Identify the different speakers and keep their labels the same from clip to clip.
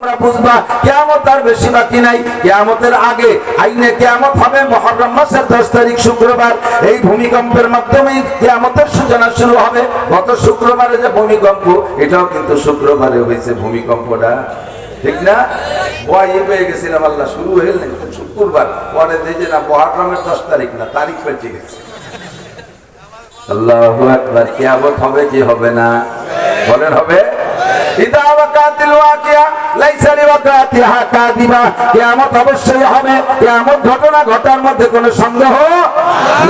Speaker 1: বুঝবা কিয়ামত আর বেশি বাকি নাই। কিয়ামতের আগে আইনে কিয়ামত হবে মুহররম মাসের 10 তারিখ শুক্রবার। এই ভূমিকম্পের মাধ্যমেই কিয়ামতের সূচনা শুরু হবে। গত শুক্রবারে যে ভূমিকম্প, এটাও কিন্তু শুক্রবারে হয়েছে ভূমিকম্পটা, ঠিক না? ভয় পেয়ে গেছিলাম, আল্লাহ শুরু হয়ে গেল শুক্রবার, পরে দেখে না মুহররমের 10 তারিখ না, তারিখ পেয়ে গেছে। আল্লাহু আকবার। কিয়ামত হবে কি হবে না? বলেন হবে। ইদা ওয়াকাতিল ওয়াকিয়া লাইসা লিওয়াকাতিহা কাযিবা। কিয়ামত অবশ্যই হবে। কিয়ামত ঘটনা ঘটার মধ্যে কোনো সন্দেহ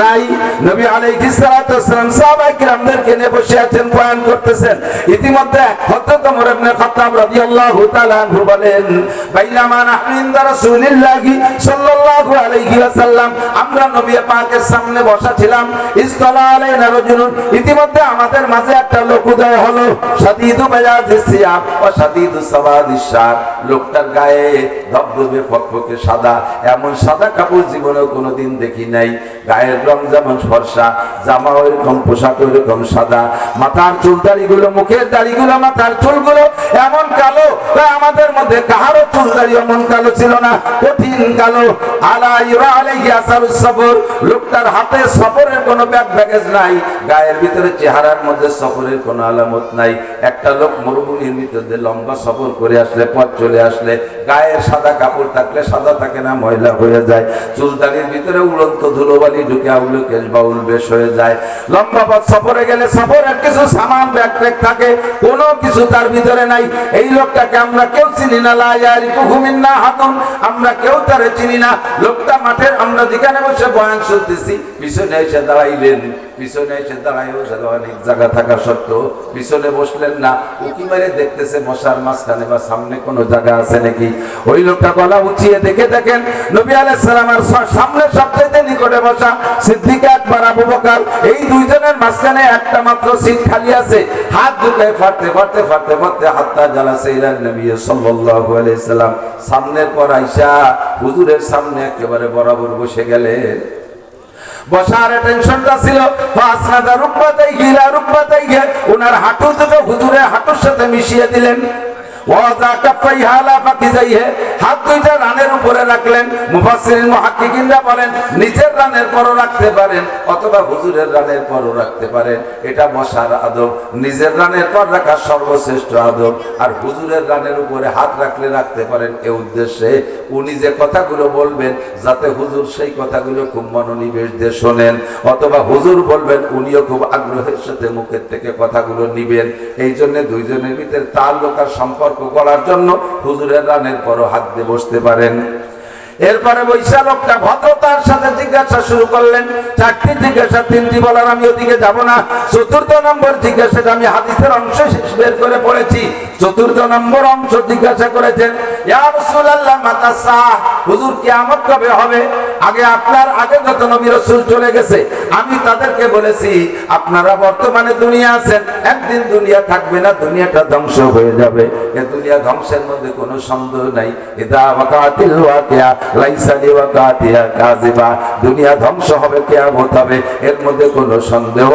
Speaker 1: নাই। নবী আলাইহিস সালাতু ওয়াসসালাম সাহাবায়ে কিরামদেরকে নিয়ে বসে আছেন, বয়ান করতেছেন। ইতিমধ্যে হযরত ওমর ইবনে খাত্তাব রাদিয়াল্লাহু তাআলা আনহু বলেন, বাইনামা নাহনু ইনদা রাসূলিল্লাহি সাল্লাল্লাহু আলাইহি ওয়াসাল্লাম, আমরা নবী পাকের সামনে বসা ছিলাম। ইসতালা আলাইনা রাজুলুন, ইতিমধ্যে আমাদের মাঝে একটা লোক উদয় হলো। শাদীদু বায়াদিস সিয়াব ওয়া শাদীদু সাওয়াদিস শার, লোকটার গায়ে ধবধবে ফকফকে সাদা, এমন সাদা কাপড় জীবনে কোনোদিন দেখি নাই। গায়ের রং যেমন ফর্সা, জামা ওইরকম, পোশাক ওইরকম সাদা, মাথার চুল দাড়িগুলো, মুখের দাড়িগুলো, মাথার চুলগুলো এমন কালো, আমাদের মধ্যে কাহারও চুল দাড়ি এমন কালো ছিল না, কঠিন কালো। আলা ইউরা আলাইহি আসারুস সফর, লোকটার হাতে সফরের কোনো ব্যাগেজ নাই, গায়ের ভিতরে চেহারার মধ্যে সফরের কোনো আলামত নাই। একটা লোক মরুভূমির ভিতরে লম্বা সফর করে আসলে, পথ চলে আসলে, গায়ের সাদা কাপড় থাকলে সাদা থাকে না, ময়লা হয়ে যায়। চুলদারির ভিতরে উড়ন্ত ধুলোবালি ঢুকে আউলে কেশ বাউল বেশ হয়ে যায়। লম্বা পথ সফরে গেলে সফরের কিছু সামান ব্যাগ থাকে, কোনো কিছু তার ভিতরে নাই। এই লোকটাকে আমরা কেউ চিনি না, লা ইয়ারিফুহু মিন্না আহাদুন, আমরা কেউ তারে চিনি না। লোকটা মাঠের, আমরা যেখানে বসে বয়ান শুনতেছি, পিছনে এসে দাঁড়াইলেন। পিছনে এসে দাঁড়াইও অনেক জায়গা থাকা সত্ত্বেও পিছনে বসলেন না, উকি মেরে দেখতেছে মশার মাঝখানে বা সামনে কোনো জায়গা আছে নাকি। ওই লোকটা গলা উঁচিয়ে দেখে দেখেন নবী আলাইহিস সালামের সামনে সবচেয়ে নিকটে বসা সিদ্দিক আকবর, আবু বকর, এই দুইজনের মাঝখানে একটা মাত্র সিট খালি আছে। হাত দুটো ফাটতে ফাটতে ফাটতে ফাটতে হাত্তা জালাসা ইলা নবী সাল্লাল্লাহু আলাইহি সাল্লাম, সামনের পর আয়েশা হুজুরের সামনে একেবারে বরাবর বসে গেলেন। বসার টেনশনটা ছিল, ফাসনাদা রুকবাতাইহি ইলা রুকবাতাইহি, ওনার হাঁটু দুটো হুজুরের হাঁটুর সাথে মিশিয়ে দিলেন। ওয়াজা কাফাইহা আলা ফাকিজাইহি, হাত দুইটা রানের উপরে রাখলেন। মুফাসসিরিন মুহাক্কিকিনরা বলেন নিজের রানের পরও রাখতে পারেন অথবা হুজুরের রানের পরও রাখতে পারেন, এটা বসার আদব। নিজের রানের পর রাখা সর্বশ্রেষ্ঠ আদব, আর হুজুরের রানের উপরে হাত রাখলে রাখতে পারেন এ উদ্দেশ্যে উনি যে কথাগুলো বলবেন যাতে হুজুর সেই কথাগুলো খুব মনোনিবেশ দিয়ে শোনেন, অথবা হুজুর বলবেন উনিও খুব আগ্রহের সাথে মুখের থেকে কথাগুলো নিবেন। এই জন্য দুইজনের ভিতরে তাল্লুক আর সম্পর্ক গড়ার জন্য হুজুরের রানের পরও হাত দিয়ে বসতে পারেন। এরপরে বৈশা লোকটা ভদ্রতার সাথে জিজ্ঞাসা শুরু করলেন। 4টি জিজ্ঞাসা, 3টি বলার আমি ওদিকে যাব না। 4th নম্বর জিজ্ঞাসাটা আমি হাদিসের অংশ বের করে পড়েছি। 4th নম্বর অংশ জিজ্ঞাসা করেছেন, ইয়া রাসূলুল্লাহ মাতা সাআহ, হুজুর কিয়ামত কবে হবে? আগে আপনার আগে যত নবী রাসূল চলে গেছে আমি তাদেরকে বলেছি আপনারা বর্তমানে দুনিয়া আছেন, একদিন দুনিয়া থাকবে না, দুনিয়াটা ধ্বংস হয়ে যাবে। এই দুনিয়া ধ্বংসের মধ্যে কোনো সন্দেহ নাই। ইদা ওয়াকাতিল ওয়াকিয়া লাইসা লিওয়াকাতিহা কাযিবা, দুনিয়া ধ্বংস হবে, কিয়ামত হবে, এর মধ্যে কোনো সন্দেহ।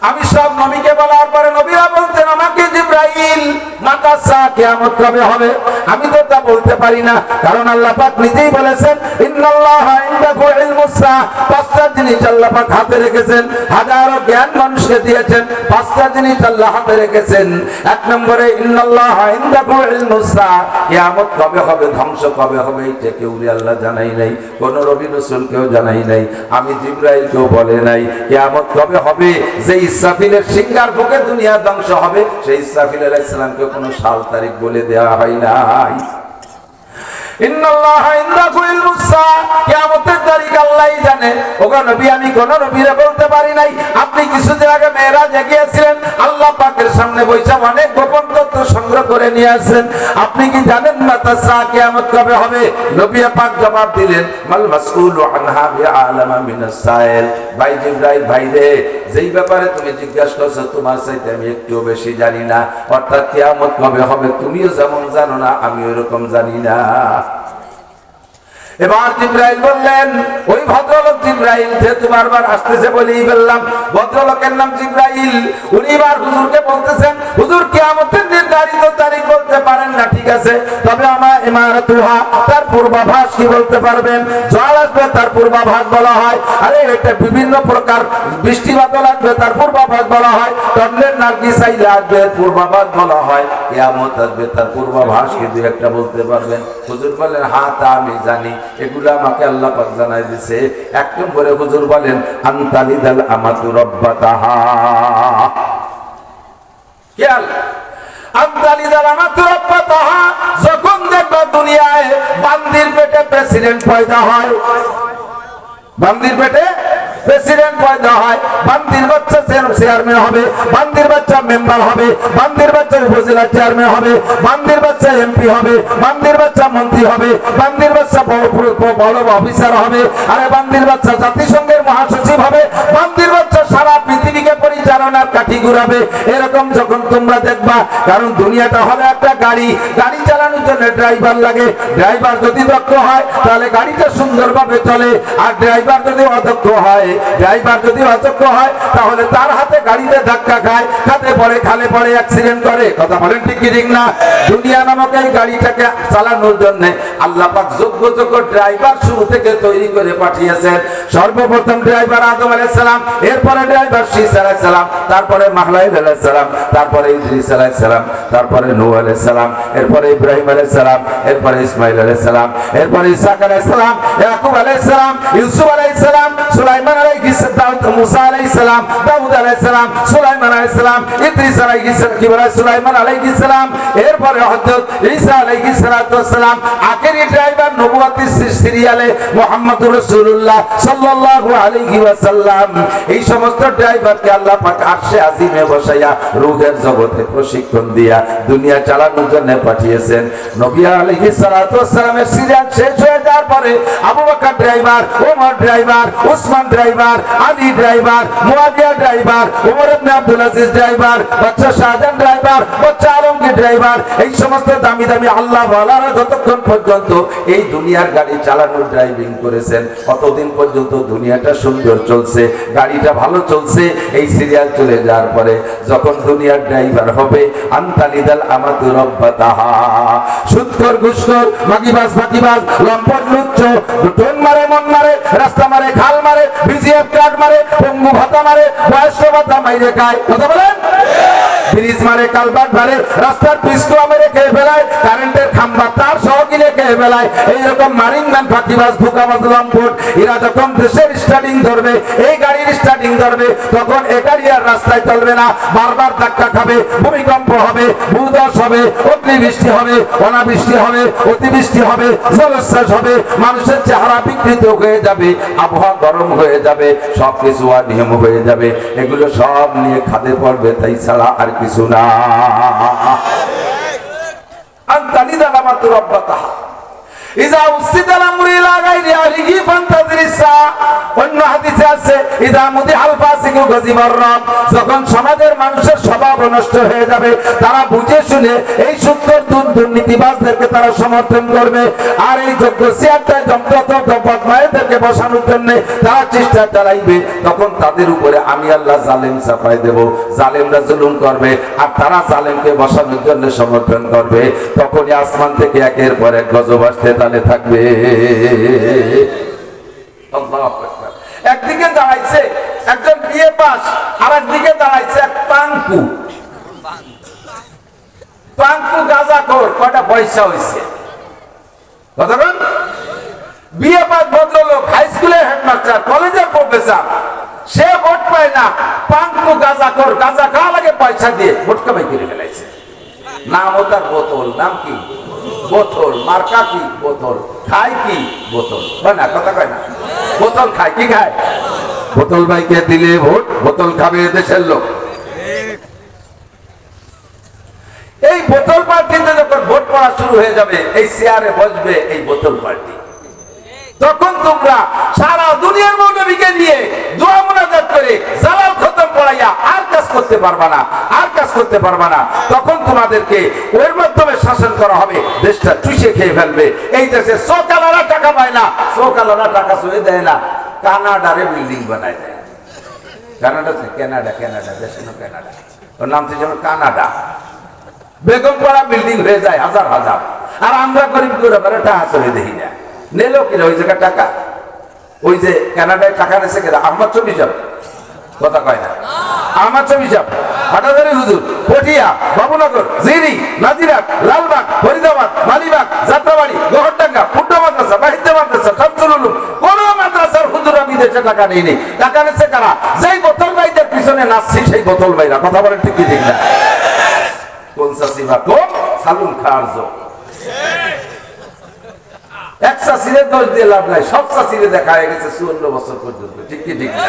Speaker 1: আমি সব নবীকে বলার পরে নবীরা বলতেন আমাকে জিবরাইল মাতা সা কিয়ামত কবে হবে? আমি তো তা বলতে পারি না, কারণ আল্লাহ পাক নিজেই বলেছেন ইন্নাল্লাহা ইনদাহু ইলমুস সা, 5টা জিনিস আল্লাহ পাক হাতে রেখেছেন। হাজারো জ্ঞান মানুষকে দিয়েছেন, 5টা জিনিস আল্লাহ হাতে রেখেছেন। 1 নম্বরে ইন্নাল্লাহা ইনদাহু ইলমুস সা, কিয়ামত কবে হবে, ধ্বংস কবে হবে, এটা কেউ আল্লাহ জানাই নাই, কোন নবী রাসূলকেও জানাই নাই, আমি জিবরাইলকেও বলে নাই। কিয়ামত কবে হবে, যে ইসরাফিলের সিংহার বুকে দুনিয়া ধ্বংস হবে, সেই ইসরাফিল আলাইহিস সালামকে কোনো সাল তারিখ বলে দেওয়া হয় নাই। ইন্নাল্লাহা ইনদাহু ইলমুস সা, কিয়ামতের তারিখ আল্লাহই জানে। ওগো নবী, আমি কোন নবীরে বলতে পারি নাই। আপনি কিছুদিন আগে মেরাজে গিয়েছিলেন, আল্লাহ পাকের সামনে বসে অনেক গোপন তথ্য সংগ্রহ করে নিয়ে আসছেন। আপনি কি জানেন না তা সা কিয়ামত কবে হবে? নবী পাক জবাব দিলেন, মাল মাসউলু আনহা বিআলামা মিনাস সাইল। ভাই জিবরাইল, ভাই রে, যেই ব্যাপারে তুমি জিজ্ঞাসা করছো তোমার চাইতে আমি একটু বেশি জানি না, অর্থাৎ কিয়ামত কবে হবে তুমিও যেমন জানো না, আমি ওরকম জানি না। এবার জিবরাইল বললেন, ওই ভদ্রলোক জিবরাইল, যেহেতু বারবার আসতেছে বলেই বললাম, ভদ্রলোকের নাম জিবরাইল। উনি এবার হুজুরকে বলতেছেন, হুজুর কিয়ামতের নির্ধারিত তারিখ বলতে পারেন না, ঠিক আছে, তবে আমার ইমারাতুহা, তার পূর্বাভাস কি বলতে পারবেন? জল আসবে তার পূর্বাভাস বলা হয়। আরে এটা বিভিন্ন প্রকার বৃষ্টি বাদল আসবে তার পূর্বাভাস বলা হয়। টন্ডের নার্গিস আইলে আসবে পূর্বাভাস বলা হয়। কিয়ামত আসবে তার পূর্বাভাস কি দুই একটা বলতে পারবেন? হুজুর বলেন, হ্যাঁ তা আমি জানি, এগুলো আমাকে আল্লাহ পাক জানাই দিয়েছে। এক নম্বরে হুজুর বলেন, আনতালিদাল আমাতু রাব্বাতাহা। খেয়াল, আনতালিদাল আমাতু রাব্বাতাহা, যখন দেখবা দুনিয়ায় বান্দির পেটে প্রেসিডেন্ট পয়দা হয়, বান্দির পেটে প্রেসিডেন্ট পয়দা হয়, বান্দির বাচ্চা চেয়ারম্যান হবে, বান্দির বাচ্চা মেম্বার হবে, বান্দির বাচ্চা উপজেলা চেয়ারম্যান হবে, বান্দির বাচ্চা এমপি হবে, বান্দির বাচ্চা মন্ত্রী হবে, বান্দির বাচ্চা বড় অফিসার হবে, আরে বান্দির বাচ্চা জাতিসংঘের মহাসচিব হবে, বান্দির বাচ্চা সারা পৃথিবীকে পরিচালনার কাঠি ঘুরাবে। এরকম যখন তোমরা দেখবা, কারণ দুনিয়াটা হলো একটা গাড়ি, গাড়ি চালানোর জন্য ড্রাইভার লাগে। ড্রাইভার যদি দক্ষ হয় তাহলে গাড়িটা সুন্দরভাবে চলে, আর ড্রাইভার যদি অদক্ষ হয়, ড্রাইভার যদি অযোগ্য হয় তাহলে তার হাতে গাড়িতে ধাক্কা খায়, খাতে পড়ে, খালে পড়ে, অ্যাক্সিডেন্ট করে। কথা বলেন ঠিক কি ঠিক না? দুনিয়া নামক এই গাড়িটাকে চালানোর জন্য আল্লাহ পাক যোগ্য যোগ্য ড্রাইভার শুরু থেকে তৈরি করে পাঠিয়েছেন। সর্বপ্রথম ড্রাইভার আদম আলাইহিস সালাম, এরপরে ড্রাইভার শীস আলাইহিস সালাম, তারপরে মাহলাইল আলাইহিস সালাম, তারপরে ইদ্রিস আলাইহিস সালাম, তারপরে নূহ আলাইহিস সালাম, এরপরে ইব্রাহিম আলাইহিস সালাম, এরপরে ইসমাঈল আলাইহিস সালাম, এরপরে ইসহাক আলাইহিস সালাম, ইয়াকুব আলাইহিস সালাম, ইউসুফ আলাইহিস সালাম, সুলাইমান আলাইহিস সালাম, মুসা আলাইহিস সালাম, দাউদ আলাইহিস সালাম, সুলাইমান আলাইহিস সালাম, ইদ্রিস আলাইহিস সালাম, কি বলে সুলাইমান আলাইহিস সালাম, এরপরে হযরত ঈসা আলাইহিস সালাম। আখেরি ড্রাইভার নবুয়তের সিরিয়ালে মুহাম্মদুর রাসূলুল্লাহ সাল্লাল্লাহু আলাইহি ওয়াসাল্লাম। এই সমস্ত ড্রাইভারকে আল্লাহ পাক আরশে আজিমে বসাইয়া রূহের জগতে প্রশিক্ষণ দিয়া দুনিয়া চালানোর জন্য পাঠিয়েছেন। নবী আলাইহিস সালামের সিরিয়াল শেষ হয়ে যাওয়ার পরে Abu Bakr driver, Omar driver, Usman driver, Ali driver, Muawiya driver, Omar ibn Abdul Aziz driver, বাদশা শাহজাহান ড্রাইভার, বাদশা আলমগীর ড্রাইভার। এই সমস্ত দামি দামি আল্লাহ ওয়ালারা যতক্ষণ পর্যন্ত এই দুনিয়ার গাড়ি চালানোর ড্রাইভিং করেছেন, ততদিন পর্যন্ত দুনিয়াটা সুন্দর চলছে, গাড়িটা ভালো চলছে। এই সিরিয়াল চলে যাওয়ার পরে যখন দুনিয়ার ড্রাইভার হবে, আনতালিদাল আমাতু রাব্বাতাহা, সুদখোর, ঘুষখোর, মাগিবাজ, ফাঁকিবাজ, লম্পট, লুচ্চ, টোন মারে, মন মারে, রাস্তা মারে, খাল মারে, বিজিএফ কার্ড মারে, পঙ্গু ভাতা মারে, বয়স্ক ভাতা মাইরে খায়। কথা বলেন? ব্রিজ মারে, কালভার্ট মারে, রাস্তার পিস্তু মেরে খেয়ে ফেলায়, কারেন্টের খাম্বা তার সহ কিনে খেয়ে ফেলায়। এইরকম মারিংম্যান, ফাঁকিবাজ, ধোঁকাবাজ, লম্পট, এরা যখন দেশের স্টার্টিং ধরবে, এই গাড়ির স্টার্টিং ধরবে, তখন এ গাড়ি আর রাস্তায় চলবে না, বারবার ধাক্কা খাবে, ভূমিকম্প হবে, ভূধস হবে, অগ্নিবৃষ্টি হবে, অনাবৃষ্টি হবে, অতিবৃষ্টি হবে, জলোচ্ছ্বাস হবে, মানুষের চেহারা বিকৃত হয়ে যাবে, আবহাওয়া গরম হয়ে যাবে, সবকিছু অনিয়ম হয়ে যাবে। এগুলো সব নিয়ে খাদে পড়বে, তাই ছাড়া আর কিছু না। আনতালিদাল আমাতু রাব্বাতাহা, ইযা উসিদাল আমরু ইলা গায়রি আহলিহি ফান্তাযিরিসা। অন্য হাদিসে আছে, ইযা মুদিহাল ফাসিকু গাজিবার রাব, যখন সমাজের মানুষের স্বভাব নষ্ট হয়ে যাবে, তারা বুঝে শুনে এই সুন্দর দুর্নীতিবাজদেরকে তারা সমর্থন করবে, আর এই যোগ্য সিয়ারটায় যন্ত্রত বদমাইদেরকে বসানোর জন্য তারা চেষ্টা চালাইবে। তখন তাদের উপরে আমি আল্লাহ জালেম চাপাই দেব, জালেমরা জুলুম করবে, আর তারা জালেমকে বসানোর জন্য সমর্থন করবে। তখনই আসমান থেকে একের পর এক গজব আসতে তালে থাকবে। একদিকে দাঁড়াইছে একজন বিয়ে পাস, আর একদিকে দাঁড়াইছে এক পাঙ্কু, পাঙ্কু গাঁজাখোর। কয়টা পয়সা হয়েছে? কতক্ষণ? বিয়ে পাস ভদ্রলোক, হাই স্কুলের হেডমাস্টার, কলেজের প্রফেসর, সে ভোট পায় না। পাঙ্কু গাঁজাখোর, গাঁজা খাওয়া লাগে পয়সা দিয়ে, ভোট কামাই করে ফেলাইছে। নাম ও তার বোতল, নাম কি? বোতল। মার্কা কি? বোতল। খায় কি? বোতল। না, কথা কয় না, বোতল খায়। কি খায়? বোতল। ভাইকে দিলে ভোট, বোতল খাবে দেশের লোক। এই বোতল পার্টিতে যখন ভোট পড়া শুরু হয়ে যাবে, এই চেয়ারে বসবে এই বোতল পার্টি। তখন তোমরা সারা দুনিয়ার মৌলবীকে নিয়ে দোয়া মুনাজাত করে জালাল খতম পড়াইয়া আর কাজ করতে পারবা না, আর কাজ করতে পারবা না। তখন তোমাদেরকে ওর মাধ্যমে শাসন করা হবে, দেশটা চুষে খেয়ে ফেলবে। এই দেশে সোকালারা টাকা পায় না, সোকালারা টাকা চুয়ে দেয় না, কানাডারে বিল্ডিং বানায় দেয়। কানাডা কানাডা কানাডা দেশ কানাডা, ওর নাম থেকে কানাডা। বেগম পাড়া বিল্ডিং হয়ে যায় হাজার হাজার, আর আমরা গরিব করে টাকা চলে দেখি না। নিল কিনা ওই জায়গায় টাকা? ওই যে কানাডায় টাকা নেছে কিনা আমার ছবি যাব কথা কয় না, আমার ছবি যাব হাটাজারি হুজুর, পটিয়া, বাবুনগর, জিরি, নাজিরাট, লালবাগ, ফরিদাবাদ, মালিবাগ, যাত্রাবাড়ি, গহরডাঙ্গা, ফুট্টো মাদ্রাসা, বাহিদ্য মাদ্রাসা, শামসুল উলুম, কোন মাদ্রাসার হুজুরা বিদেশে টাকা নেই। টাকা নেছে কারা? যেই বোতল ভাইদের পিছনে নাচছি সেই বোতল ভাইরা। কথা বলেন ঠিক কি ঠিক না? কোন চাষিবা কোন সালুন খাওয়ার জন্য এক চাষিরে দোষ দিয়ে লাভ নাই, সব চাষিরে দেখা হয়ে গেছে 54 বছর পর্যন্ত। ঠিক কি ঠিক না?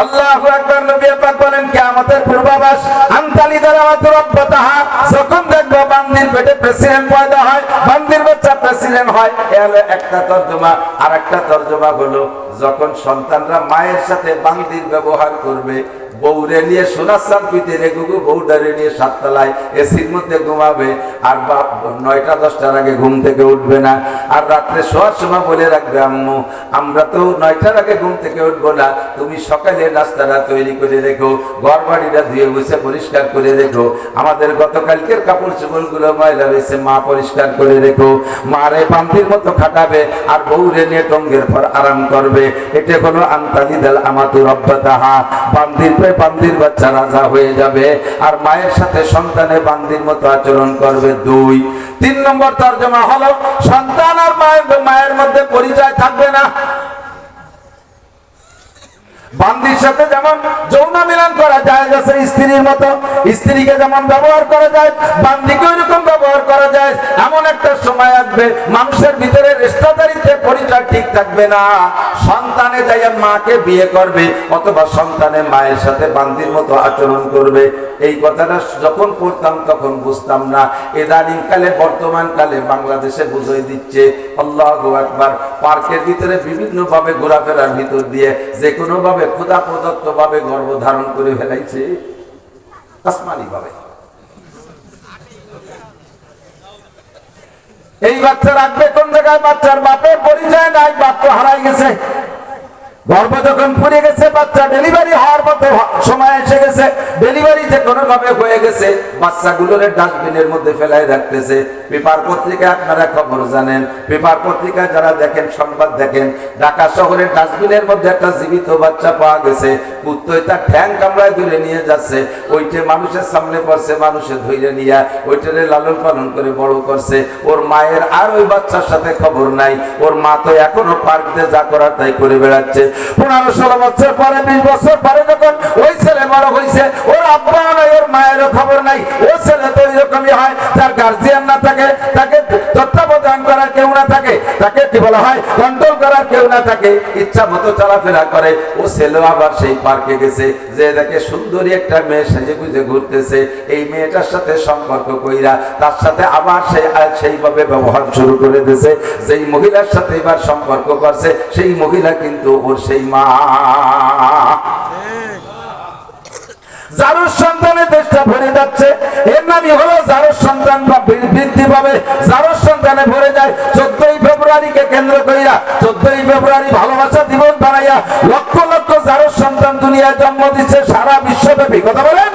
Speaker 1: আল্লাহু আকবার। নবী পাক বলেন কিয়ামতের পূর্বাভাস, আনতালি দারামাতুর রাব্বাতাহা, যখন দেখব বান্দির পেটে প্রেসিডেন্ট পয়দা হয়, বান্দির বাচ্চা প্রেসিডেন্ট হয়। এর একটা তরজমা। আর একটা তরজমা হলো যখন সন্তানরা মায়ের সাথে বান্দির ব্যবহার করবে, বউরে নিয়ে সোনার চাল পিতে রেখে বউটারে নিয়ে 7 তলায় এসির মধ্যে ঘুমাবে, আর বাপ 9টা 10টার আগে ঘুম থেকে উঠবে না। আর রাত্রে শোয়ার সময় বলে রাখবে, আম্মু আমরা তো 9টার আগে ঘুম থেকে উঠবো না, তুমি সকালে নাস্তাটা তৈরি করে রেখো, ঘর বাড়িটা ধুয়ে মুছে পরিষ্কার করে রেখো, আমাদের গতকালকের কাপড় চোপড় গুলো ময়লা রয়েছে মা পরিষ্কার করে রেখো। মারে বান্দির মতো খাটাবে আর বউরে নিয়ে টঙ্গের পর আরাম করবে। এটা হলো আনতালিদাল আমাতু রাব্বাতাহা, বান্দির বাচ্চা রাজা হয়ে যাবে আর মায়ের সাথে সন্তানে বান্দির মতো আচরণ করবে। 2 3 নম্বর তরজমা হলো সন্তান আর মায়ের মধ্যে পরিচয় থাকবে না। বান্দির সাথে যেমন যৌন মিলন করা যায় যাচ্ছে স্ত্রীর মতো, স্ত্রীকে যেমন ব্যবহার করা যায় বান্দিকে ওইরকম ব্যবহার করা যায়। এমন একটা সময় আসবে মানুষের ভিতরে রেশতাদারিত্বের পরিচয় ঠিক থাকবে না। সন্তানে যাইয়া মাকে বিয়ে করবে অথবা সন্তানে মায়ের সাথে বান্দির মতো আচরণ করবে। এই কথাটা যখন পড়তাম তখন বুঝতাম না, ইদানিং কালে বর্তমান কালে বাংলাদেশে বুঝিয়ে দিচ্ছে। আল্লাহু আকবার। পার্কের ভিতরে বিভিন্ন ভাবে ঘোরাফেরার ভিতর দিয়ে যে কোনো ভাবে খোদা প্রদত্ত ভাবে গর্ভধারণ করে ফেলাইছে, আসমানি ভাবে। এই বাচ্চা রাখবে কোন জায়গায়? বাচ্চার বাপের পরিচয় নাই, বাপ তো হারাই গেছে। গর্ভ যখন পুড়ে গেছে, বাচ্চা ডেলিভারি হওয়ার মতো সময় এসে গেছে, ডেলিভারি যে কোনো ভাবে হয়ে গেছে, বাচ্চাগুলোর ডাস্টবিনের মধ্যে ফেলাই রাখতেছে। পেপার পত্রিকায় আপনারা খবর জানেন, পেপার পত্রিকায় যারা দেখেন, সংবাদ দেখেন, ঢাকা শহরের ডাস্টবিনের মধ্যে একটা জীবিত বাচ্চা পাওয়া গেছে। কুত্তই তার ঠ্যাং কামড়ায় ধরে নিয়ে যাচ্ছে, ওইটা মানুষের সামনে পড়ছে, মানুষের ধরে নিয়ে ওইটারে লালন পালন করে বড় করছে। ওর মায়ের আর ওই বাচ্চার সাথে খবর নাই। ওর মা তো এখনো পার্কে যা করার তাই করে বেড়াচ্ছে। 15-16 বছর পরে, 20 বছর পরে যখন ওই ছেলে বড় হয়েছে, ওর আব্বা নাই, ওর মায়েরও খবর নাই। ও ছেলে তো এরকমই হয়, তার গার্জিয়ান না থাকে, তাকে তত্ত্বাবধান করার কেউ না থাকে, তাকে কি বলা হয় কন্ট্রোল করার কেউ না থাকে, ইচ্ছা মতো চলাফেরা করে। ও ছেলে আবার সেই পার্কে গেছে, যে দেখে সুন্দরী একটা মেয়ে সেজে গুজে ঘুরতেছে, এই মেয়েটার সাথে সম্পর্ক কইরা তার সাথে আবার সেইভাবে ব্যবহার শুরু করে দিয়েছে। যেই মহিলার সাথে এবার সম্পর্ক করছে সেই মহিলা কিন্তু ওর সেই মা। জারুর সন্তানের দেশটা ভরে যাচ্ছে, এর নামই হলো জারুর সন্তান বা বৃদ্ধি পাবে। জারুর সন্তানে ভরে যায় 14ই ফেব্রুয়ারিকে কেন্দ্র করিয়া, 14ই ফেব্রুয়ারি ভালোবাসা দিবস বানাইয়া লক্ষ লক্ষ জারুর সন্তান দুনিয়ায় জন্ম দিচ্ছে সারা বিশ্বব্যাপী। কথা বলেন,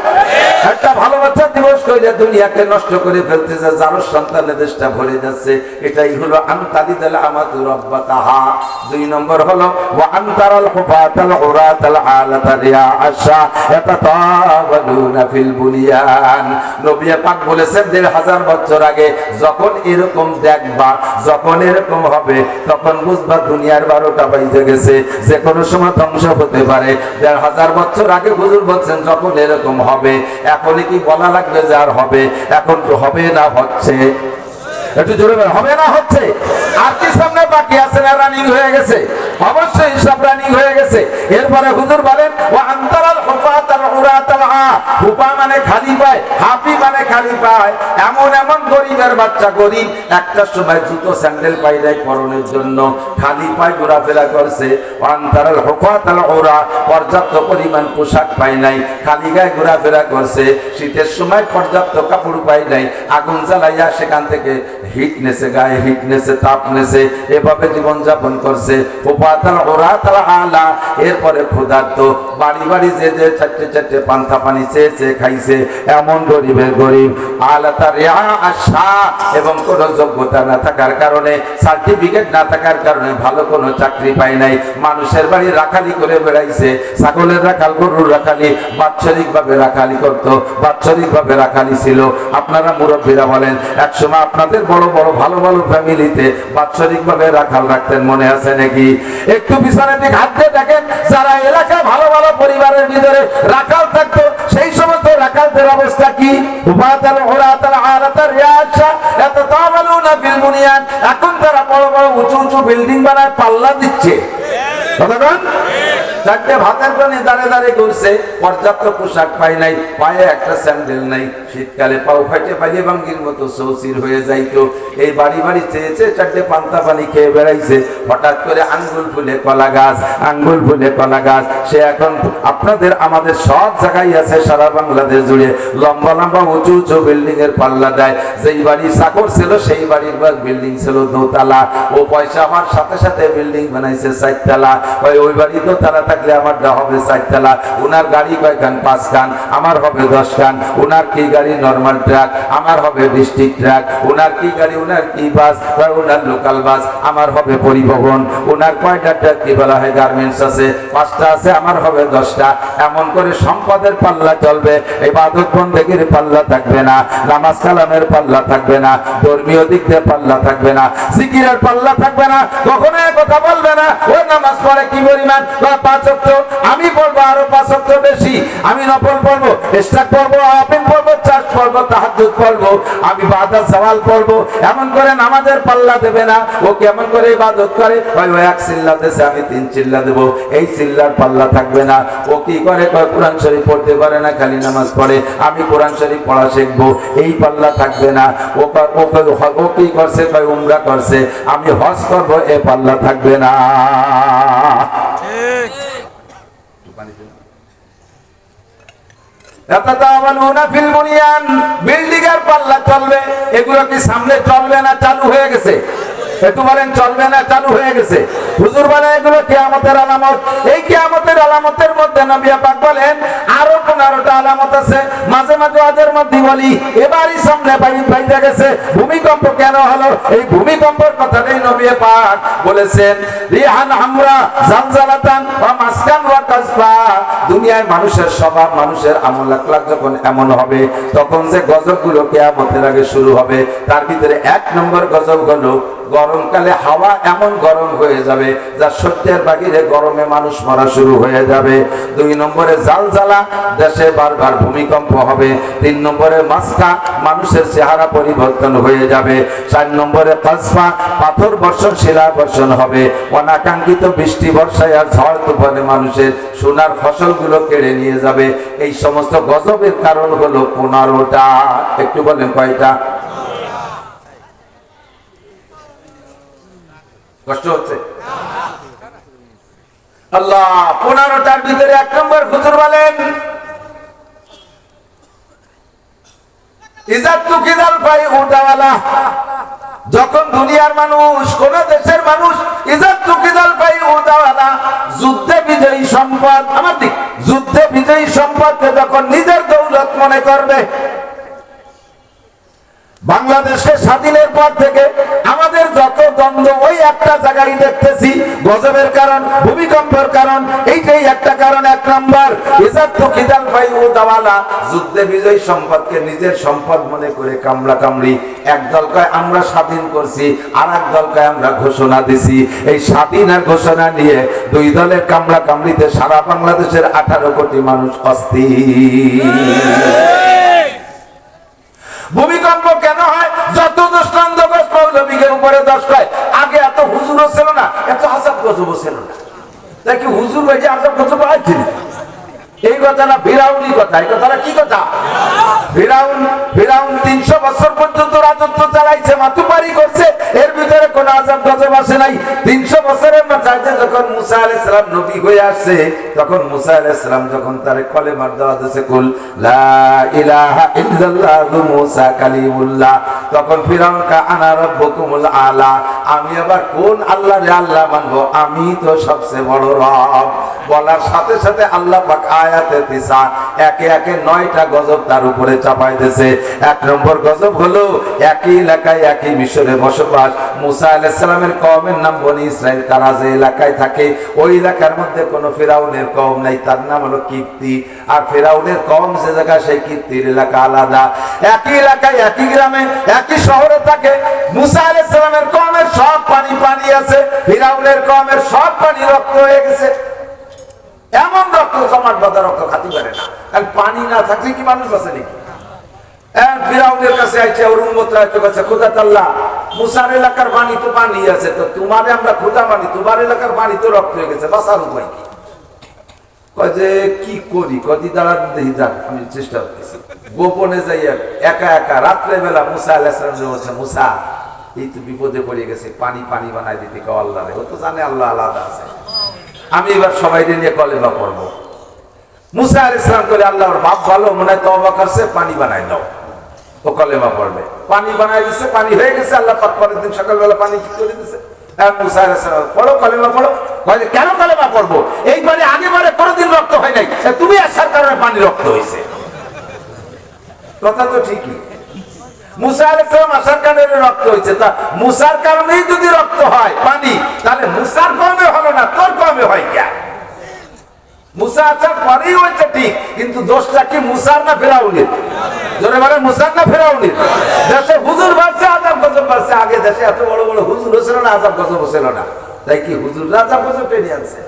Speaker 1: একটা ভালোবাসা দিবস কইরা দুনিয়াকে নষ্ট করে ফেলতেছে, জারুর সন্তানের দেশটা ভরে যাচ্ছে। এটাই হলো আনতালিদাল আমাতু রাব্বাতাহা। 2 নম্বর হলো ওয়া আনতারাল হুফাতাল উরাতাল আলাতা রিয়া আশা ইয়াতাতাওয়ালুনা ফিল বুনিয়ান। নবী পাক বলেছেন 1000 বছর আগে যখন এরকম দেখবা, যখন এরকম হবে, তখন বুঝবা দুনিয়ার 12টা বাজে গেছে, যে কোনো সময় ধ্বংস হতে পারে। 1000 বছর আগে হুজুর বলছেন যখন এরকম হবে। এখনই কি বলা লাগবে যে আর হবে? এখন তো হবে না, হচ্ছে। একটু জোরে বলেন, হবে না হচ্ছে? আর কি সামনে বাকি আছে না? রানিং হয়ে গেছে, অবশ্যই সব রানিং হয়ে গেছে। এরপরে হুজুর বলেন ওয়া আনতারাল হুফাতাল উরাতাল হুফা মানে খালি পায়, হাফি মানে খালি পায়। এমন এমন গরিবের বাচ্চা, গরিব একটা সময় জুতো স্যান্ডেল পাই নাই পরনের জন্য, খালি পায় ঘোরাফেরা করছে। ওয়া আনতারাল হুফাতাল উরা পর্যাপ্ত পরিমাণ পোশাক পাই নাই, খালি গায়ে ঘোরাফেরা করছে। শীতের সময় পর্যাপ্ত কাপড় পাই নাই, আগুন জ্বালাইয়া সেখান থেকে হিট নেছে, গায়ে হিট নেছে, তাপ নেছে, এভাবে জীবন যাপন করছে। হুফাতাল উরাতাল আলা এরপরে ক্ষুধার্ত, বাড়ি বাড়ি যে যে চারটে চারটে পান্তা পানি চেয়ে চেয়ে খাইছে, এমন গরিবের গরিব। আলাতা রিয়া আশা এবং কোন যোগ্যতা না থাকার কারণে, সার্টিফিকেট না থাকার কারণে ভালো কোনো চাকরি পায় নাই, মানুষের বাড়ি রাখালি করে বেড়াইছে। ছাগলের রাখাল, গরুর রাখালি, বাৎসরিক ভাবে রাখালি করতো, বাৎসরিক ভাবে রাখালি ছিল। আপনারা মুরব্বীরা বলেন, একসময় আপনাদের বড় বড় ভালো ভালো ফ্যামিলিতে বাৎসরিক ভাবে রাখাল রাখতেন, মনে আছে নাকি? একটু পিছনের দিক হাত দিয়ে দেখেন, যারা এলাকা ভালো ভালো পরিবারের ভিতরে রাখাল থাকতো, সেই সমস্ত রাখালদের অবস্থা কি? এখন তারা বড় বড় উঁচু উঁচু বিল্ডিং বানায়, পাল্লা দিচ্ছে। চারটে ভাতের পানি দাঁড়ে দাঁড়িয়ে ঘুরছে, পর্যাপ্ত পোশাক পাই নাই, পায়ে একটা স্যান্ডেল নাই, শীতকালে পাও ফাইটে পাইলে ভাঙ্গির মতো সৌসির হয়ে যাইতো। এই বাড়ি বাড়ি চেয়েছে, চারটে পান্তা পানি খেয়ে বেড়াইছে। হঠাৎ করে আঙ্গুল ফুলে কলা গাছ, আঙ্গুল ফুলে কলা গাছ। সে এখন আপনাদের আমাদের সব জায়গায় আছে, সারা বাংলাদেশ জুড়ে লম্বা লম্বা উঁচু উঁচু বিল্ডিং এর পাল্লা দেয়। যেই বাড়ি চাকর ছিল সেই বাড়ির বিল্ডিং ছিল দোতলা, ও পয়সা আমার সাথে সাথে বিল্ডিং বানাইছে চারতলা। ওই বাড়ি দোতলা থাকলে আমারটা হবে চারতলা। উনার গাড়ি কয়খান? 5 খান, আমার হবে 10 খান। উনার কি গাড়ি? নরমাল ট্রাক, আমার হবে ডিস্ট্রিক্ট ট্রাক। উনার কি গাড়ি? উনার কি বাস? উনার লোকাল বাস, আমার হবে পরিবহন। উনার কয়টা ট্রাক কি বলা হয়? গার্মেন্টস আছে, 5টা আছে, আমার হবে 10টা। এমন করে সম্পদের পাল্লা চলবে, ইবাদত বন্দেগীর পাল্লা থাকবে না, নামাজ কালামের পাল্লা থাকবে না, ধর্মীয় দিক দিয়ে পাল্লা থাকবে না, জিকিরের পাল্লা থাকবে না। কখনো কথা বলবে না ও নামাজ পড়ে কি পরিমাণ, 5 ওয়াক্ত, আমি পড়বো আরো 5 ওয়াক্ত বেশি, আমি নফল পড়বো, ইশরাক পড়বো, আফিন পড়বো, চাষ পড়বো, তাহাজ্জুদ পড়বো, আমি বাদা সওয়াল পড়বো। এমন করে নামাজের পাল্লা দেবে না। ও কেমন করে ইবাদত করে? ওই 1 চিল্লা দেশে আমি 3 চিল্লা দেবো, এই চিল্লার পাল্লা থাকবে না। ও কি করে? কোরআন শরীফ পড়তে পারে না, খালি নামাজ পড়ে, আমি কোরআন শরীফ পড়া শিখবো, এই পাল্লা থাকবে না। ও কি করছে? উমরা করছে, আমি হজ করবো, এ পাল্লা থাকবে না। বিল্ডিং এর পাল্লা চলবে, এগুলো কি সামনে চলবে না চালু হয়ে গেছে? একটু বলেন, চলবে না চালু হয়ে গেছে? হুজুর বলেন এগুলো কিয়ামতের আলামত। এই কিয়ামতের আলামতের মধ্যে নবী পাক বলেন আরো 15টা আলামত আছে। মাঝে মাঝে ওদের মধ্যে বলি, এবারই সামনে বাইরে গেছে ভূমিকম্প কেন হলো? এই ভূমিকম্পের কথাটাই নবী পাক বলেছেন, রিহান হামরা জালজালাতান ওয়া মাসকান ওয়া কাসফা। দুনিয়ায় মানুষের স্বভাব, মানুষের আমল আখলাক যখন এমন হবে, তখন যে গজবগুলো কিয়ামতের আগে শুরু হবে, তার ভিতরে 1 নম্বর গজব হলো গরমকালে হাওয়া এমন গরম হয়ে যাবে যা সত্যের বাহিরে গরমে মানুষ মরা শুরু হয়ে যাবে। 2 নম্বরে জালজালা, দেশে বারবার ভূমিকম্প হবে। 3 নম্বরে মাসকা, মানুষের চেহারা পরিবর্তন হয়ে যাবে। 4 নম্বরে কাসফা, পাথর বর্ষণ, শিলা বর্ষণ হবে। অনাকাঙ্ক্ষিত বৃষ্টি বর্ষায় আর ঝড় তুফানে মানুষের সোনার ফসলগুলো কেড়ে নিয়ে যাবে। এই সমস্ত গজবের কারণ হলো 15টা। একটু বলেন কয়টা? কষ্ট হচ্ছে? আল্লাহ 15টার ভিতরে 1 নম্বর হুজুর বলেন ইজাতুকিদাল ফাইউদাওয়ালা। যখন দুনিয়ার মানুষ, কোন দেশের মানুষ ইজাতুকিদাল ফাইউদাওয়ালা, যুদ্ধে বিজয়ী সম্পদ, আমার দিক যুদ্ধে বিজয়ী সম্পদকে যখন নিজের দৌলত মনে করবে। বাংলাদেশে স্বাধীনের পর থেকে আমাদের যত দ্বন্দ্ব, ওই একটা জায়গায় দেখতেছি, গজবের কারণ, ভূমিকম্পের কারণ, এইটাই একটা কারণ। 1 নম্বর ইজাতুকিদাল ফাইউদাওয়ালা, যুদ্ধে বিজয়ী সম্পদকে নিজের সম্পদ মনে করে কামড়া কামড়ি। একদল কয় আমরা স্বাধীন করছি, আর এক দল কয় আমরা ঘোষণা দিছি। এই স্বাধীন আর ঘোষণা নিয়ে 2 দলের কামড়া কামড়িতে সারা বাংলাদেশের 18 কোটি মানুষ অস্থির। ভূমিকম্প কেন হয়? যত দৃষ্টান্ত পরে 10 কয় আগে এত হুজুরও ছিল না, এত আযাব গজবও ছিল না। তাই কি হুজুর ভাই যে আযাব গজব আছে? এই কথা না, ফিরাউনি কথা। এই কথাটা কি কথা? ফিরাউন 300 বছর পর্যন্ত রাজত্ব চালাইছে, মাতুবাড়ি করছে, এর ভিতরে কোনো আযাব গজব আসে নাই। 300 বছরের মাথায় যখন মুসা আলাইহিস সালাম নবী হয়ে আসছে, তখন মুসা আলাইহিস সালাম যখন তার কলেমার দাওয়াত দিয়েছে, কুল লা ইলাহা ইল্লাল্লাহু মুসা কালিমুল্লাহ, তখন ফিরাউন কা আনা রাব্বুকুমুল আলা, আমি আবার কোন আল্লাহরে আল্লাহ মানবো, আমি তো সবচেয়ে বড় রব বলার সাথে সাথে আল্লাহ পাক আয়াতে 9 একে একে 9টা গজব তার উপরে চাপাই দিয়েছে। 1 নম্বর গজব হলো একই এলাকায় একই মিশরে বসবাস। মুসা আলাইহিস সালামের কওমের নাম বনি ইসরাইল, তারা যে এলাকায় থাকে ওই এলাকার মধ্যে কোনো ফিরাউনের কওম নাই, তার নাম হলো কিপ্তি। আর ফিরাউনের কওম যে জায়গা, সেই কিপ্তির এলাকা আলাদা। একই এলাকায় একই গ্রামে একই শহরে থাকে। মুসা আলাইহিস সালামের কওমের সব পানি পানি আছে, ফিরাউনের কওমের সব পানি রক্ত হয়ে গেছে। এমন রক্ত জমাট বাঁধা রক্ত খাতি পারে না, কারণ পানি না থাকলে কি মানুষ বাঁচে নাকি? ফিরাউনের কাছে আইছে, ওর উম্মতরা কাছে, খোদা তাআলা মুসার এলাকার পানি তো পানি আছে, তো তোমারে আমরা খোদা মানি, তোমার এলাকার পানি তো রক্ত হয়ে গেছে, বাঁচার উপায় কি? কয় যে কি করি, কদি দাঁড়ান দেখি, যাক আমি চেষ্টা করতেছি। গোপনে যাই একা একা রাত্রে বেলা মুসা আলাইহিস সালাম বলছে, মুসা এই তো বিপদে পড়ে গেছে, পানি পানি বানাই দিতে কও আল্লাহরে। ও তো জানে আল্লাহ আলাদা আছে, আমি এবার সবাই নিয়ে কলেমা পড়বো। মুসা আলাইহিস সালাম করে, আল্লাহর বাপ ভালো, মনে হয় তওবা করছে, পানি বানাই দাও। ও কলেমা পড়বে, পানি বানাই দিচ্ছে, পানি হয়ে গেছে। আল্লাহ পাক পরের দিন সকালবেলা পানি ঠিক করে দিচ্ছে। মুসা আলাইহিস সালাম, পড়ো কলেমা পড়ো। কয় যে কেন কলেমা পড়বো, এইবারে আগেবারে কোনোদিন রক্ত হয় নাই, তুমি আসার কারণে পানি রক্ত হয়েছে। কথা তো ঠিকই, মুসা আলাইহিস সালাম আসার কারণে রক্ত হয়েছে। তা মুসার কারণেই যদি রক্ত হয় পানি, তাহলে মুসার কমে হলো না, তোর কমে হয় কেন? মুসা আসার পরেই হয়েছে ঠিক, কিন্তু দোষটা কি মুসার না ফিরাউনের? জোরে বলেন, মুসার না ফিরাউনের? দেশে হুজুর বাড়ছে, আযাব গজব বাড়ছে। আগে দেশে এত বড় বড় হুজুর ছিল না, আযাব গজব ছিল না। তাই কি হুজুররা আযাব গজব টেনে আনছে?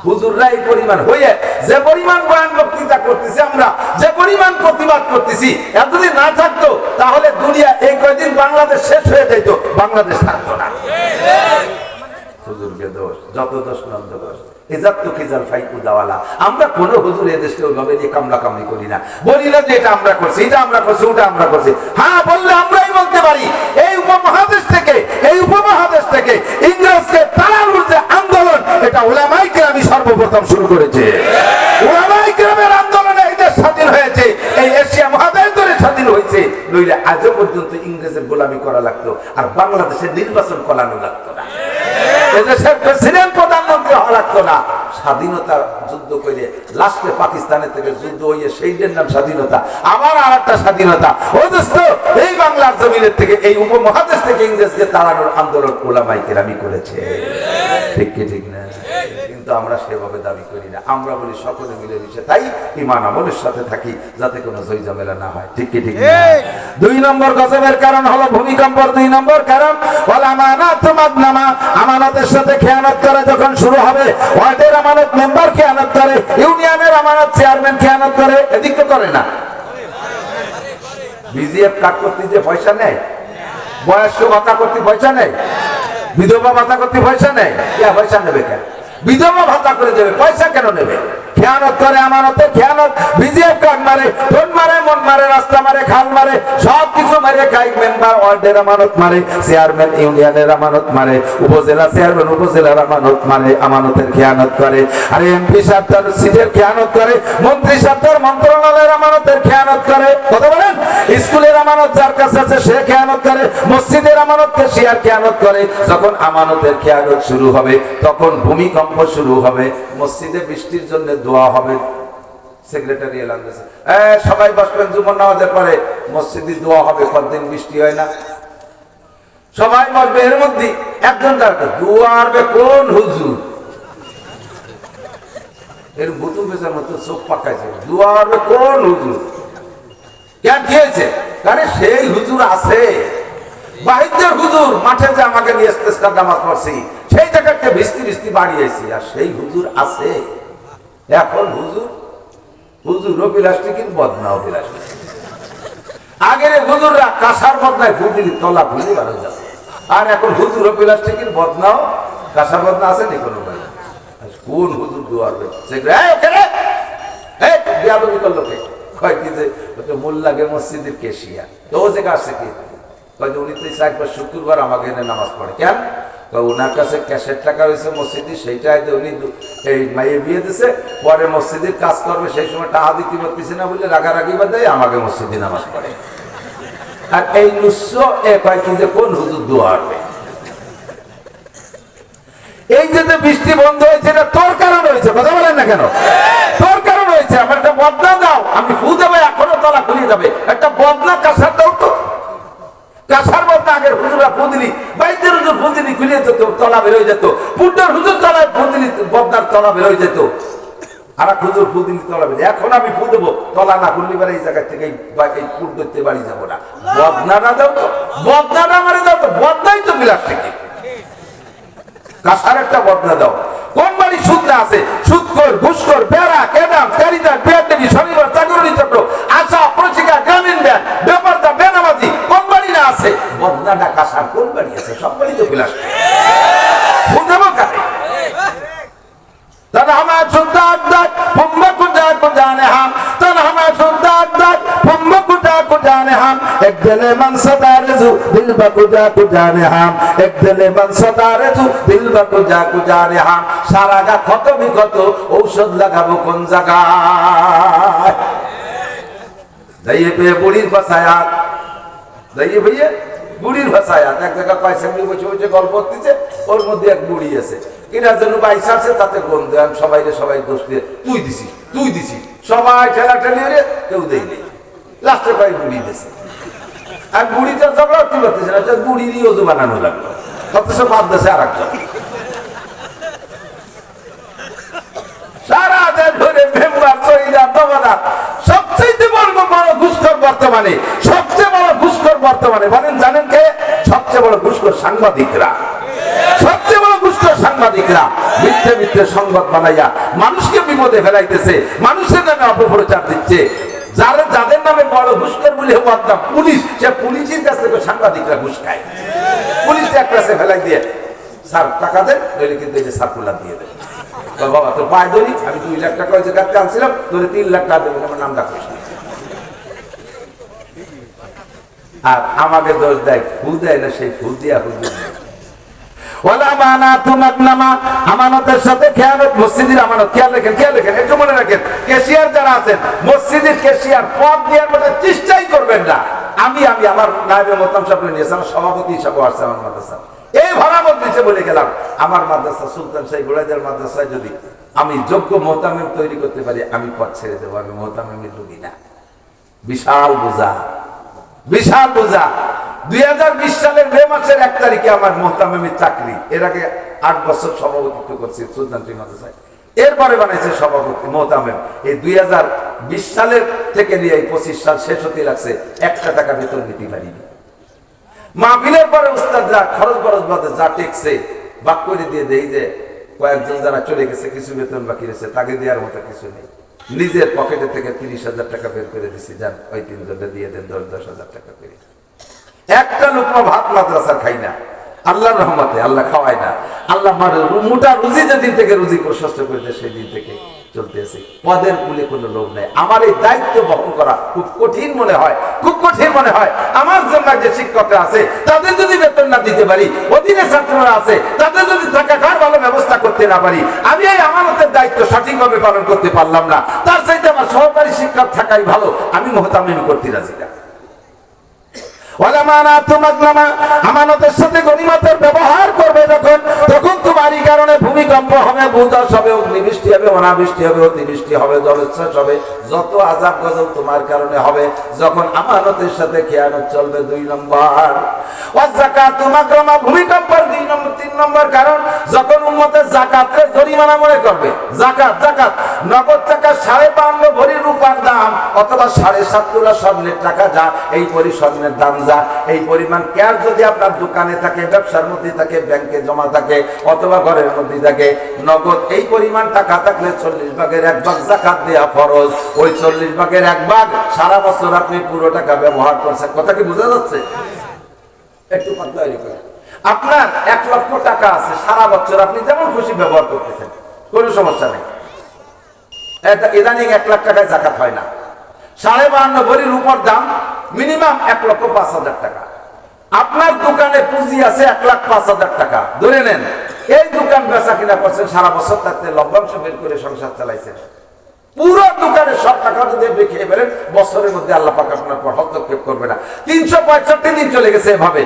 Speaker 1: হুজুররা এই পরিমাণ হয়ে যে পরিমাণ বয়ান বক্তৃতা করতেছি, আমরা যে পরিমাণ প্রতিবাদ করতেছি, এতদিন না থাকতো তাহলে দুনিয়া এই কয়দিন বাংলাদেশ শেষ হয়ে যেত, বাংলাদেশ থাকতো না। হুজুরকে দোষ, যত দোষ নন্দ দোষ। আমরা কোন হুজুর এদেশকে ওইভাবে নিয়ে কামলা কামলি করি না, বলি না যে এটা আমরা করছি, এটা আমরা করছি, ওটা আমরা করছি। হ্যাঁ, বললে আমরাই বলতে পারি, এই উপমহাদেশ থেকে ইংরেজকে তাড়ানোর যে আন্দোলন, এটা উলামায়ে কেরামই সর্বপ্রথম শুরু করেছে। উলামায়ে কেরামের আন্দোলনে এই দেশ স্বাধীন হয়েছে, এই এশিয়া মহাদেশ ধরে স্বাধীন হয়েছে। নইলে আজও পর্যন্ত ইংরেজের গোলামি করা লাগতো, আর বাংলাদেশের নির্বাচন করানো লাগতো না, এদেশের প্রেসিডেন্ট প্রধানমন্ত্রী হওয়া লাগতো না। স্বাধীনতা যুদ্ধ করে লাস্টে পাকিস্তানের থেকে যুদ্ধ হয়ে সেইটার নাম স্বাধীনতা, আবার আর একটা স্বাধীনতা। ও দোস্ত, এই বাংলার জমিনের থেকে, এই উপমহাদেশ থেকে ইংরেজকে তাড়ানোর আন্দোলন উলামায়ে কেরামই করেছে। ঠিক কি ঠিক না? কিন্তু আমরা সেভাবে দাবি করি না, আমরা বলি সকলে মিলেমিশে তাই ঈমান আমলের সাথে থাকি, যাতে কোনো জয় ঝামেলা না হয়। ঠিক কি ঠিক না? 2 নম্বর গজবের কারণ হলো ভূমিকম্পর। 2 নম্বর কারণ ওয়াল আমানাতু মাদনামা, আমানতের সাথে খেয়ানত করা যখন শুরু হবে, ওয়ার্ডের আমানত মেম্বার খেয়ানত করে, ইউনিয়নের আমানত চেয়ারম্যান খেয়ানত করে, এদিক তো করে না। বিজিএফ কাট করতে যে পয়সা নেয়, বয়স্ক ভাতা করতে পয়সা নেয়, বিধবা ভাতা করতে পয়সা নেয়, পয়সা নেবে কেন? বিধবা ভাতা করে দেবে, পয়সা কেন নেবে? খেয়ানত করে, আমানতে খেয়ানত। বিজিএফ কার্ড মারে, ফোন মারে, মন মারে, রাস্তা মারে, খাল মারে, সব কিছু মারে খায়। মেম্বার ওয়ার্ডের আমানত মারে, চেয়ারম্যান ইউনিয়নের আমানত মারে, উপজেলা চেয়ারম্যান উপজেলার আমানত মারে, আমানতের খেয়ানত করে। আর এমপি সাহেব তার সিটের খেয়ানত করে, মন্ত্রী সাহেব তার মন্ত্রণালয়ের আমানতের খেয়ানত করে। কথা বলেন, স্কুলের আমানত যার কাছে আছে সে খেয়ানত করে, মসজিদের আমানতকে সে আর খেয়ানত করে। যখন আমানতের খেয়ানত শুরু হবে, তখন ভূমিকম্প শুরু হবে। মসজিদে বৃষ্টির জন্য দোয়া হবে, সেক্রেটারি এলান দিয়েছে, সবাই বসবেন, জুমার নামাজের পরে মসজিদে দোয়া হবে। কতদিন বৃষ্টি হয় না, সবাই বসবে। এর মধ্যে একজন দোয়া আরবে কোন হুজুর, এর ভুতু বেচার মতো চোখ পাকাইছে, দোয়া আরবে কোন হুজুর? কেন খেয়েছে? কারণ সেই হুজুর আছে, বাহিরদের হুজুর মাঠে যে আমাকে নিয়ে ইস্তেসকার নামাজ পড়ছি, সেই জায়গাকে বৃষ্টি বৃষ্টি বাড়িয়েছি, আর সেই হুজুর আছে। এখন হুজুর প্লাস্টিক, বদনাও প্লাস্টিক। আগের হুজুররা কাঁসার বদনায় ফুটির তলা ফুলি বাড়ি যাবে, আর এখন হুজুর প্লাস্টিকের বদনাও কাঁসা বদনা আছে নি কোনো ভাই? কোন হুজুর দুয়ারবে মোল্লাগে মসজিদের কেশিয়া তো ও যে কাছে কি উনি তো একবার শুক্রবার আমাকে এনে নামাজ পড়ে কেন ওনার কাছে ক্যাশের টাকা হয়েছে মসজিদে সেইটা উনি এই মাইয়ে বিয়ে দিছে পরে মসজিদের কাজ করবে সেই সময় টাকা দিতে পারতেছে না বলে রাগারাগি বাদ দেয় আমাকে মসজিদে নামাজ পড়ে। আর এই নুস্য এ কয় কি যে কোন হুজুর দোয়া হবে? এই যে বৃষ্টি বন্ধ হয়েছে এটা তোর কারণ হয়েছে, কথা বলেন না কেন? তোর কারণ হয়েছে। আমার একটা বদনা দাও, আমি ফু দেবো, এখনো তলা খুলে যাবে। একটা বদনা কাঁসার দাও তো, কাঁসার বদনা আগের হুজুরা ফু দিলি, বাইদের হুজুর ফু দিলি খুলে যেত, তলা বেরোয় যেত। পুড্ডার হুজুর তলায় ফু দিলি, বদনার তলা বেরোয় যেত। আর হুজুর ফু দিলি তলা বেরোয়। এখন আমি ফু দেবো, তলা না খুললি বেড়ে এই জায়গা থেকে এই ফুট ধরতে বাড়ি যাবো না। বদনাটা দাও তো, বদনাটা মারে দাও তো, বদনাই তো বিলাস থেকে। কাঁসার একটা বদনা দাও। কোন বাড়ি সুদ না আছে? সুদখোর, ঘুষখোর, বেড়া, কেদাম, কারিদার, বেয়াদবি, শনিবার, চাকরি চক্র, আশা, প্রশিকা, গ্রামীণ ব্যাংক, ব্যাপারটা, বেনামাজি, কোন বাড়ি না আছে? বদনাটা কাঁসার কোন বাড়ি আছে? সব বাড়ি তো বিলাস। বুঝাবো কারে? তারা আমার সুদ্দার দাগ ফুম্বা কুজা কুজানে হাম, তারা আমার সুদ্দার দাগ ফুম্বা কুজা কুজানে হাম, এক দিলে মান সদারেজু দিল বা কুজা কুজানে হাম, এক দিলে মান সদারেজু দিল বা কুজা কুজানে হাম। সারা গা ক্ষত বিক্ষত, ঔষধ লাগাবো কোন জায়গায়? দাইয়ে পেয়ে বুড়ির বাসায়াত, দাইয়ে ভাইয়ে বুড়ির ভাষায়াত। এক জায়গা পায়সামনি বসে বসে গল্প দিচ্ছে, ওর মধ্যে এক বুড়ি আছে, কিনার জন্য বাইশ আছে, তাতে গন্ধ। আমি সবাই দোষ দিয়ে তুই দিছি সবাই ঠেলাঠেলি হয়ে কেউ দেয়নি, লাস্টে পাই বুড়ি দিয়েছে। আর বুড়িটার ঝগড়া কি করতেছে না, বুড়িরই ওজু বানানো লাগলো, অথচ বাদ দেশে আর একজন সারা দেশ ধরে মেম্বার চইরা দমাদা। সবচেয়ে বড় ঘুষখোর বর্তমানে, সবচেয়ে বড় ঘুষখোর বর্তমানে বলেন জানেন কে? সবচেয়ে বড় ঘুষখোর সাংবাদিকরা। সবচেয়ে বড় ঘুষখোর সাংবাদিকরা মিথ্যে মিথ্যে সংবাদ বানাইয়া মানুষকে বিপদে ফেলাইতেছে, মানুষের নামে অপপ্রচার দিচ্ছে। যাদের নামে বড় ঘুষখোর বলে বদনাম পুলিশ, সে পুলিশের কাছ থেকে সাংবাদিকরা ঘুষ খায়। পুলিশ এক কাছে ফেলাই দিয়ে স্যার টাকা দেন, নইলে কিন্তু এই যে সার্কুলার দিয়ে দেন। বাবা তোর পায়ে ধরি, আমি 2 লাখ টাকা ওই জায়গাতে আনছিলাম, তোর 3 লাখ টাকা দেবেন, আমার নাম ডাকিস। আর আমাকে দোষ দেয়, ফুল দেয় না, সেই ফুল দিয়া হুজুর আমানতের সাথে খেয়ালত। মসজিদের আমানত খেয়াল রেখেন, একটু মনে রাখেন। ক্যাশিয়ার যারা আছেন, মসজিদের ক্যাশিয়ার পদ দেওয়ার মতো চেষ্টাই করবেন না। আমি আমার নায়েবে মোহতারাম সাহেব নিয়েছি, আমার সভাপতি হিসাবে আসছে আমার মাদ্রাসা, এই ভরামত দিচ্ছে বলে গেলাম। আমার মাদ্রাসা সুলতান শাহী গোড়াইদার মাদ্রাসায় যদি আমি যোগ্য মোহতামিম তৈরি করতে পারি, আমি পথ ছেড়ে দেবো। আমি মোহতামিমের লোকই না। বিশাল বোঝা, বিশাল বোঝা। 2020 সালের মে মাসের 1 তারিখে আমার মোহতামিমের চাকরি। এর আগে 8 বছর সভাপতিত্ব করছি সুলতান শাহী মাদ্রাসায়, এরপরে বানাইছে সভাপতি মোহতামিম। এই 2020 সালের থেকে নিয়ে এই 25 সাল শেষ হতে লাগছে, 1 টাকা বেতন নিতে পারিনি। মাহফিলের পরে উস্তাদরা খরচ বাদে যা টেকছে বাক করে দিয়ে দেই যে কয়েকজন যারা চলে গেছে, কিছু বেতন বাকি রয়েছে, তাকে দেওয়ার মতো কিছু নেই। নিজের পকেটে থেকে 30,000 টাকা বের করে দিছি, যান ওই 3 জনকে দিয়ে দেন 10,000 টাকা করে। একটা লোকমা ভাত মাদ্রাসা খাই না, আল্লাহর রহমতে আল্লাহ খাওয়ায় না। আল্লাহ মোটা রুজি যেদিন থেকে রুজি প্রশস্ত করে দেয়, সেই দিন থেকে চলতেছে। পদের কুলে কোনো লোক নেই। আমার এই দায়িত্ব বহন করা খুব কঠিন মনে হয়, খুব কঠিন মনে হয়। আমার জন্য যে শিক্ষকরা আছে, তাদের যদি বেতন না দিতে পারি, অধীনে ছাত্ররা আছে, তাদের যদি টাকা খাওয়ার ভালো ব্যবস্থা করতে না পারি, আমি এই আমানতের দায়িত্ব সঠিকভাবে পালন করতে পারলাম না। তার চাইতে আমার সহকারী শিক্ষক থাকাই ভালো। আমি মোহতামিম করতে রাজি না। আমানতের সাথে গনিমতের ব্যবহার করবে যখন, তখন তোমারই কারণে ভূমিকম্প হবে, ভূধস হবে, অগ্নিবৃষ্টি হবে, অনাবৃষ্টি হবে, অতিবৃষ্টি হবে, জলোচ্ছ্বাস হবে, যত আযাব গজব তোমার কারণে হবে। যখন আমানতের সাথে খেয়ানত চলবে। 2 নম্বর ওয়াযাকাতু মাকরামা, ভূমিকম্পের 3 নম্বর কারণ, যখন উম্মতের যাকাতকে জরিমানা মনে করবে। যাকাত নগদ টাকা 5.5 ভরি রূপার দাম, অথবা 7.5 তোলা স্বর্ণের টাকা, যা এই স্বর্ণের দাম যা এই পরিমাণ ক্যাশ যদি আপনার দোকানে থাকে, ব্যবসার মধ্যে থাকে, ব্যাংকে জমা থাকে, অথবা ঘরের মধ্যে থাকে, নগদ এই পরিমাণ টাকা থাকলে 40 ভাগের 1 ভাগ যাকাত দেয়া ফরজ। ওই 40 ভাগের 1 ভাগ সারা বছর আপনি পুরো টাকা ব্যবহার করছেন। কথা কি বোঝা যাচ্ছে? একটু পাতলা আপনার 1 লক্ষ টাকা আছে, সারা বছর আপনি যেমন খুশি ব্যবহার করতেছেন, কোনো সমস্যা নেই। ইদানিং 1 লাখ টাকায় যাকাত হয় না। 52.5 ভরির উপর দাম মিনিমাম 1,05,000 টাকা। আপনার দোকানে পুঁজি আছে 1,05,000 টাকা ধরে নেন। এই দোকান বেচা কিনা করছেন সারা বছর, তাতে লভ্যাংশ বের করে সংসার চালাইছেন। পুরো দোকানের সব টাকা যদি খেয়ে ফেলেন, বছরের মধ্যে আল্লাহ পাক আপনার পর হস্তক্ষেপ করবে না। 365 দিন চলে গেছে এভাবে।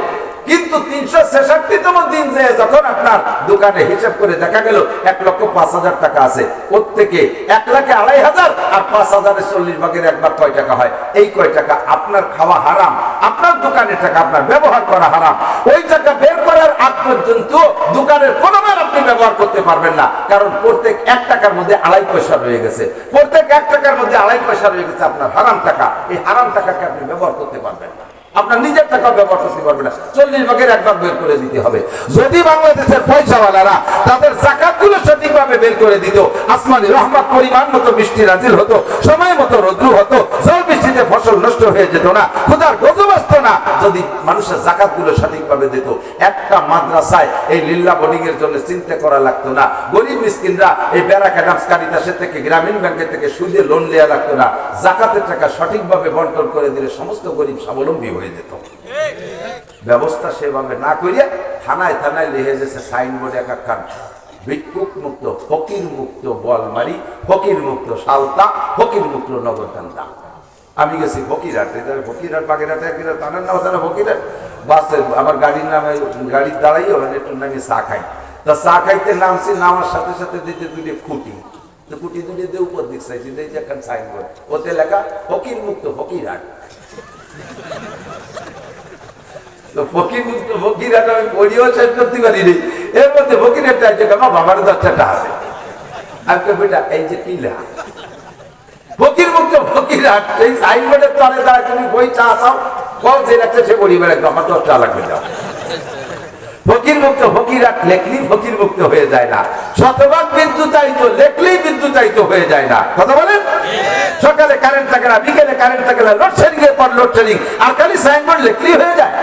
Speaker 1: কিন্তু 366তম দিন যে যখন আপনার দোকানে হিসাব করে দেখা গেল 1,05,000 টাকা আছে, ওর থেকে 1,02,500 আর 5,000 40 ভাগের 1 ভাগ কয় টাকা হয়? এই কয় টাকা আপনার খাওয়া হারাম, আপনার দোকানের টাকা আপনার ব্যবহার করা হারাম। ওই টাকা বের করার আগ পর্যন্ত দোকানের কোনো মাল আপনি ব্যবহার করতে পারবেন না, কারণ প্রত্যেক 1 টাকার মধ্যে 2.5 পয়সা রয়ে গেছে। প্রত্যেক 1 টাকার মধ্যে 2.5 পয়সা রয়ে গেছে আপনার হারাম টাকা। এই হারাম টাকাকে আপনি ব্যবহার করতে পারবেন না, আপনার নিজের টাকা ব্যবহার করতে পারবে না। 40 ভাগের 1 ভাগ বের করে দিতে হবে। যদি বাংলাদেশের পয়সাওয়ালারা তাদের যাকাতগুলো সঠিকভাবে বের করে দিত, আসমানি রহমত পরিমাণ মতো বৃষ্টি নাজিল হতো, সময় মতো রৌদ্র হতো, জল বৃষ্টিতে ফসল নষ্ট হয়ে যেত না, ক্ষুধার গজব আসতো না। যদি মানুষের যাকাতগুলো সঠিকভাবে দিত, একটা মাদ্রাসায় এই লিল্লা বোর্ডিং এর জন্য চিন্তা করা লাগতো না। গরিব মিসকিনরা এই ব্যারাক অ্যাডামস কারিতাসের থেকে, গ্রামীণ ব্যাংকের থেকে সুদে লোন নেওয়া লাগতো না। যাকাতের টাকা সঠিকভাবে বন্টন করে দিলে সমস্ত গরিব স্বাবলম্বী হয়ে যেত। ব্যবস্থা সেভাবে না করিয়া থানায় থানায় লিখে গেছে সাইনবোর্ড একাখান, ভিক্ষুক মুক্ত, ফকির মুক্ত বলমারি, ফকির মুক্ত সালতা, ফকির মুক্ত নগরকান্দা। আমি গেছি ফকিরহাটে, ফকিরহাট বাগেরহাটে থানার নাম থানা ফকিরহাট। বাসে আমার গাড়ির নামে, গাড়ির দাঁড়াই ওখানে একটু নামে চা খাই। তা চা খাইতে নামছি, নামার সাথে সাথে দিতে দুটো খুঁটি, তো খুঁটি দুটো দিয়ে উপর দিক চাইছি, দেখছি এখন সাইনবোর্ড, ওতে লেখা ফকির মুক্ত ফকিরহাট। ফকির মুক্ত ফকিরহাট আমি পড়িও শেষ করতে পারিনি। এর মধ্যে ফকিরহাটটা আছে, আমার বাবার 10 টাকা আছে। আমি বেটা এই যে কিলা ফকির মুক্ত ফকিরহাট, এই সাইনবোর্ডের তলে দাঁড়ায় তুমি বই চা চাও, কল যে রাখছে সে পরিবার একদম আমার 10 টাকা লাগবে যাও। ফকির মুক্ত ফকিরহাট লেখলেই ফকির মুক্ত হয়ে যায় না, শতভাগ বিদ্যুতায়িত লেখলেই বিদ্যুতায়িত হয়ে যায় না। কথা বলেন? সকালে কারেন্ট থাকে না, বিকেলে কারেন্ট থাকে না, লোডশেডিং এর পর লোডশেডিং, আর খালি সাইনবোর্ড লেখলেই হয়ে যায়।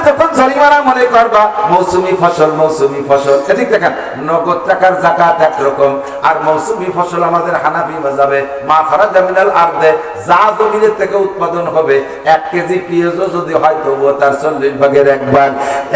Speaker 1: যখন জরিমানা মনে করবা, মৌসুমি ফসল, মৌসুমি ফসল এদিক দেখেন, নগদ টাকার যাকাত একরকম, আর মৌসুমি ফসল আমাদের হানাফি মাযহাবে মা খারাজা মিনাল আরদে, যা জমিনের থেকে উৎপাদন হবে। 1 কেজি পেঁয়াজও যদি হয় তবুও তার 40 ভাগের 1 ভাগ,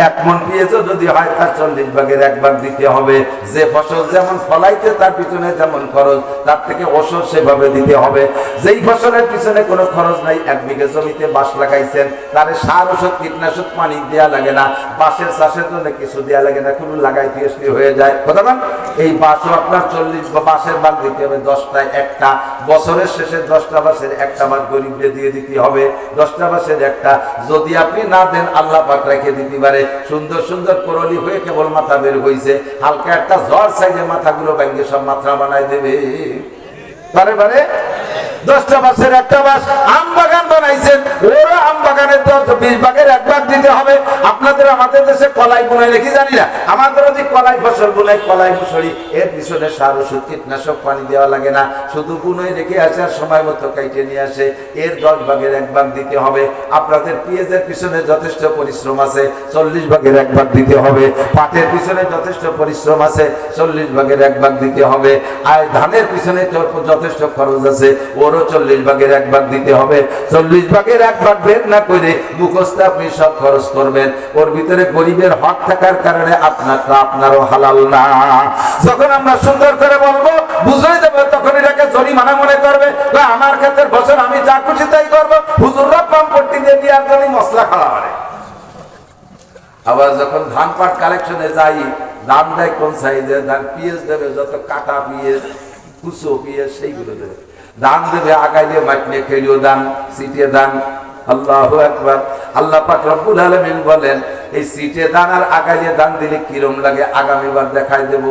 Speaker 1: 1 মণ পেঁয়াজও যদি হয় তার 40 ভাগের 1 ভাগ দিতে হবে। যে ফসল যেমন ফলাইতে তার পিছনে যেমন খরচ, তার থেকে ওষুধ সেভাবে দিতে হবে। যেই ফসলের পিছনে কোনো খরচ নাই, 1 বিঘা জমিতে বাঁশ লাগাইছেন, তার সার ওষুধ কীটনাশক পানি দেয়া লাগে না, বাঁশের চাষের জন্য কিছু দেয়া লাগে না, কোনো লাগাইতে আসলে হয়ে যায়। কথা বলেন? এই বাঁশও আপনার 40 বাঁশের ভাগ দিতে হবে, 10টায় 1টা। বছরের শেষে 10টা বাঁশের 1টা ভাগ গরিবদের দিয়ে দিতে হবে, 10টা বাঁশের 1টা। যদি আপনি না দেন, আল্লাহ পাক রেখে দিতে পারে। সুন্দর সুন্দর করলি হয়ে কেবল মাথা বের হয়েছে, হালকা একটা জ্বর চাইলে মাথাগুলো ভেঙে সব মাথা বানাই দেবে। বারে বারে 10টা বাঁশের 1টা বাঁশ। আম বাগান বানাইছেন, ওরা আম বাগানের 20 ভাগের 1 ভাগ দিতে হবে। আপনাদের আমাদের দেশে কলাই বুনাই নাকি জানি না, আমাদের যদি কলাই ফসল বুনাই, কলাই মুসুরি, এর পিছনে সার ওষুধ কীটনাশক পানি দেওয়া লাগে না, শুধু বুনই রেখে আসে আর সময় মতো কাইটে নিয়ে আসে, এর 10 ভাগের 1 ভাগ দিতে হবে। আপনাদের পেঁয়াজের পিছনে যথেষ্ট পরিশ্রম আছে, 40 ভাগের 1 ভাগ দিতে হবে। পাটের পিছনে যথেষ্ট পরিশ্রম আছে, 40 ভাগের 1 ভাগ দিতে হবে। আর ধানের পিছনে যথেষ্ট খরচ আছে, ওরও 40 ভাগের 1 ভাগ দিতে হবে। 40 ভাগের 1 ভাগ বের না করে মুখস্থ আপনি সব খরচ করবেন, ওর ভিতরে গরিবের হক থাকার কারণে আপনারও হালাল না। যখন আমরা সুন্দর করে বলবো, বুঝাই দেবো, তখন এটাকে জরিমানা মনে করবে, আমার ক্ষেত্রে বছর আমি যা খুশি তাই করবো। হুজুররা পাম্পটি দিয়ে দেওয়ার জন্য মশলা খাওয়া করে। আবার যখন ধান পাট কালেকশনে যাই, ধান দেয় কোন সাইজের ধান, পিএস দেবে যত কাটা পিএস, কুচো পিএস, সেইগুলো দেবে। ধান দেবে আগাইলে মাটিয়ে খেলিও দান, সিটিয়ে দান। আল্লাহু আকবার। আল্লাহ পাক রব্বুল আলামিন বলেন, এই সিটে দান আর আগাইলে দান দিলে কিরম লাগে আগামীবার দেখাই দেব।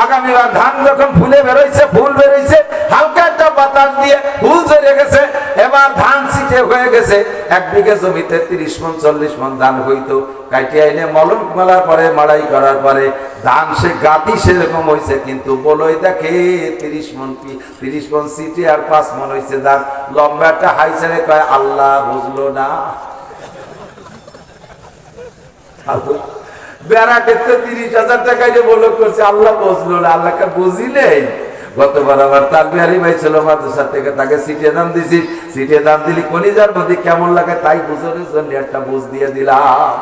Speaker 1: আগামীবার ধান যখন ফুলে বেরোইছে, ফুল বেরোইছে, হালকা একটা বাতাস দিয়ে ফুল ঝরে গেছে, এবার ধান সিটে হয়ে গেছে, 1 বিঘা জমিতে 30 মণ 40 মণ ধান হইতো, কাটিয়ে আইলে মলম মেলার পরে মাড়াই করার পরে ধান সে গাতি সেরকম হয়েছে, কিন্তু বলই দেখে 30 মণ সিটে আর 5 মণ হয়েছে ধান। লম্বা একটা হাই ছেড়ে কয় আল্লাহ বুঝলো না। বেড়া ক্ষেত্রে 30,000 টাকা যে বলক করছে, আল্লাহ বুঝলো না। আল্লাহকে বুঝিলেই গতবার আমার তালবিহারি ভাই ছিল মাদ্রাসা থেকে, তাকে সিটে দাম দিছি। সিটে দাম দিলি কলিজার মধ্যে কেমন লাগে তাই বুঝানোর জন্য একটা বুঝ দিয়ে দিলাম।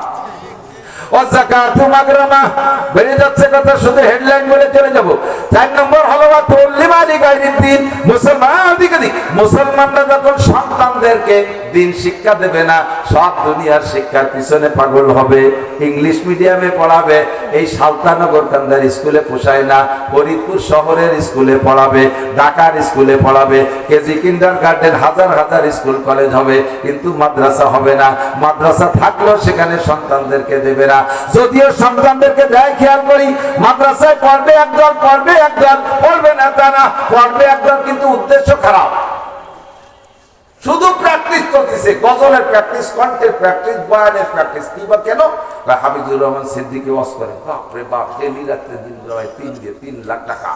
Speaker 1: বেড়ে যাচ্ছে কথা, শুধু হেডলাইন বলে চলে যাবো। 4 নম্বর হলো মুসলমানরা যখন সন্তানদেরকে দিন শিক্ষা দেবে না, সব দুনিয়ার শিক্ষার পিছনে পাগল হবে, ইংলিশ মিডিয়ামে পড়াবে। এই সালতানগর কান্দার স্কুলে পোষায় না, ফরিদপুর শহরের স্কুলে পড়াবে, ঢাকার স্কুলে পড়াবে, কেজি কিন্ডারগার্টেন হাজার হাজার স্কুল কলেজ হবে, কিন্তু মাদ্রাসা হবে না। মাদ্রাসা থাকলেও সেখানে সন্তানদেরকে দেবে না। যদিও সন্তানদেরকে দেয়, খেয়াল করি, মাদ্রাসায় পড়বে একদল, পড়বে না তা না, পড়বে একদল, কিন্তু উদ্দেশ্য খারাপ। শুধু প্র্যাকটিস করতেছে, গজলের প্র্যাকটিস, কণ্ঠের প্র্যাকটিস, বয়ানের প্র্যাকটিস। কি বা কেন? হাফিজুর রহমান সিদ্দিকী ওয়াজ করে, বাপরে বাপ, ডেলি রাত্রে দিন 3 লাখ টাকা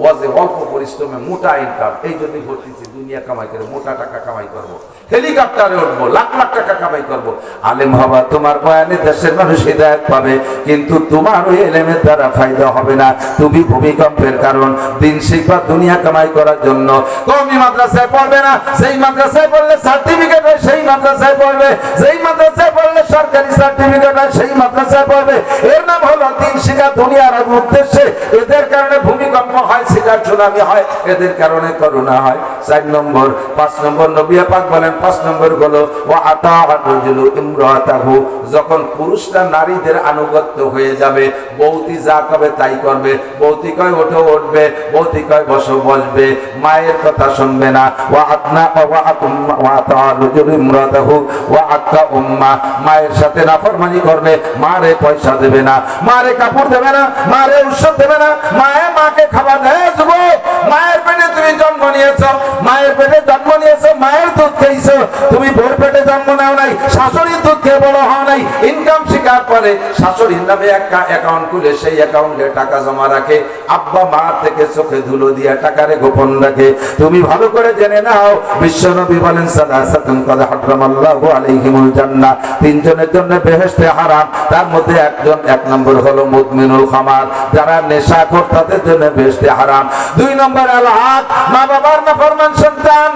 Speaker 1: ওয়াজে, অল্প পরিশ্রমে মোটা ইনকাম। এই জন্য ভর্তিছি, দুনিয়া কামাই করে মোটা টাকা কামাই করবো, হেলিকপ্টারে উঠবো, লাখ লাখ টাকা কামাই করবো। আলেম হবা, তোমার বয়ানে দেশের মানুষ হিদায়াত পাবে, কিন্তু তোমার ওই এলেমের দ্বারা ফায়দা হবে না। তুমি ভূমিকম্পের কারণ। দিন শিখবা দুনিয়া কামাই করার জন্য। কওমি মাদ্রাসায় পড়বে না, সেই মাদ্রাসায় পড়লে সার্টিফিকেট হয়, সেই মাদ্রাসায় পড়বে, যেই মাদ্রাসায় পড়লে সরকারি সার্টিফিকেট হয়, সেই মাদ্রাসায় পড়বে। এর নাম হলো দিন শিখা দুনিয়ার উদ্দেশ্যে। এদের কারণে ভূমিকম্প হয়, শিকার সুনামি হয়, এদের কারণে করোনা হয়। 4 নম্বর। 5 নম্বর নবী পাক বলেন, 5 নম্বর হলো ওয়া আতাআরুজুলু ইমরাতাহু, যখন পুরুষরা নারীদের আনুগত্য হয়ে যাবে, বৌতি যা কবে তাই করবে, বৌতি কয় ওঠো উঠবে, বৌতি কয় বসো বসবে, মায়ের কথা শুনবে না। ওয়া আতনা ওয়া আতাআরুজুলু ইমরাতাহু ওয়া আতা উম্মা, মায়ের সাথে নাফরমানি করবে, মারে পয়সা দেবে না, মারে কাপড় দেবে না, মারে ঔষধ দেবে না, মাকে খাবার দেয়। যুবক, মায়ের পেটে তুমি জন্ম নিয়েছো, মায়ের পেটে জন্ম নিয়েছো, মায়ের দুধ খেয়েছো, তুমি বোর পেটে জন্ম নেও নাই, শাশুড়ির দুধ খেয়ে বড় হও নাই। ইনকাম শিকার পরে শাশুড়ির নামে একটা অ্যাকাউন্ট খুলে সেই অ্যাকাউন্টে টাকা জমা রাখে, আব্বা মা থেকে চোখে ধুলো দিয়ে টাকারে গোপন রাখে। তুমি ভালো করে জেনে নাও, বিশ্বনবী বলেন সালাসাতুন ক্বাদ হারামাল্লাহু আলাইহিমুল জান্নাহ, 3 জনের জন্য বেহেশতে হারাম। তার মধ্যে 1 নম্বর হলো মুদমিনুল খামার, যারা নেশাখোর, তাদের জন্য বেহেশতে হারাম। 2 নম্বর আল হক, মা বাবার নাফরমান সন্তান।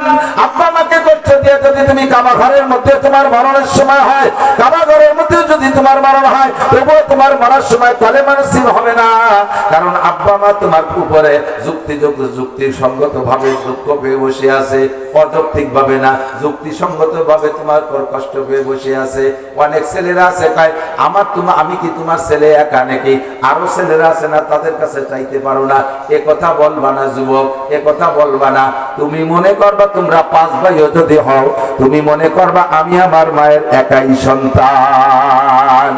Speaker 1: আব্বা মাকে কষ্ট দিয়ে যদি তুমি কাবা ঘরের মধ্যে তোমার মরণের সময় হয়, কাবা ঘরের মধ্যে যদি তোমার মরণ হয়, তবুও তোমার মরার সময় কালেমা নসিব হবে না। কারণ আব্বা মা তোমার উপরে যুক্তিসঙ্গত ভাবে দুঃখ পেয়ে বসে আছে, অযৌক্তিক ভাবে না, যুক্তিসঙ্গত ভাবে তোমার পর কষ্ট পেয়ে বসে আছে। অনেক ছেলেরা আছে কয়, আমি কি তোমার ছেলে একা নাকি? আরো ছেলেরা আছে না, তাদের কাছে চাইতে পারো না। এ কথা বলবা না যুবক, এ কথা বলবা না। তুমি মনে করবা তোমরা 5 ভাইও যদি হও, তুমি মনে করবা আমি আমার মায়ের একাই সন্তান,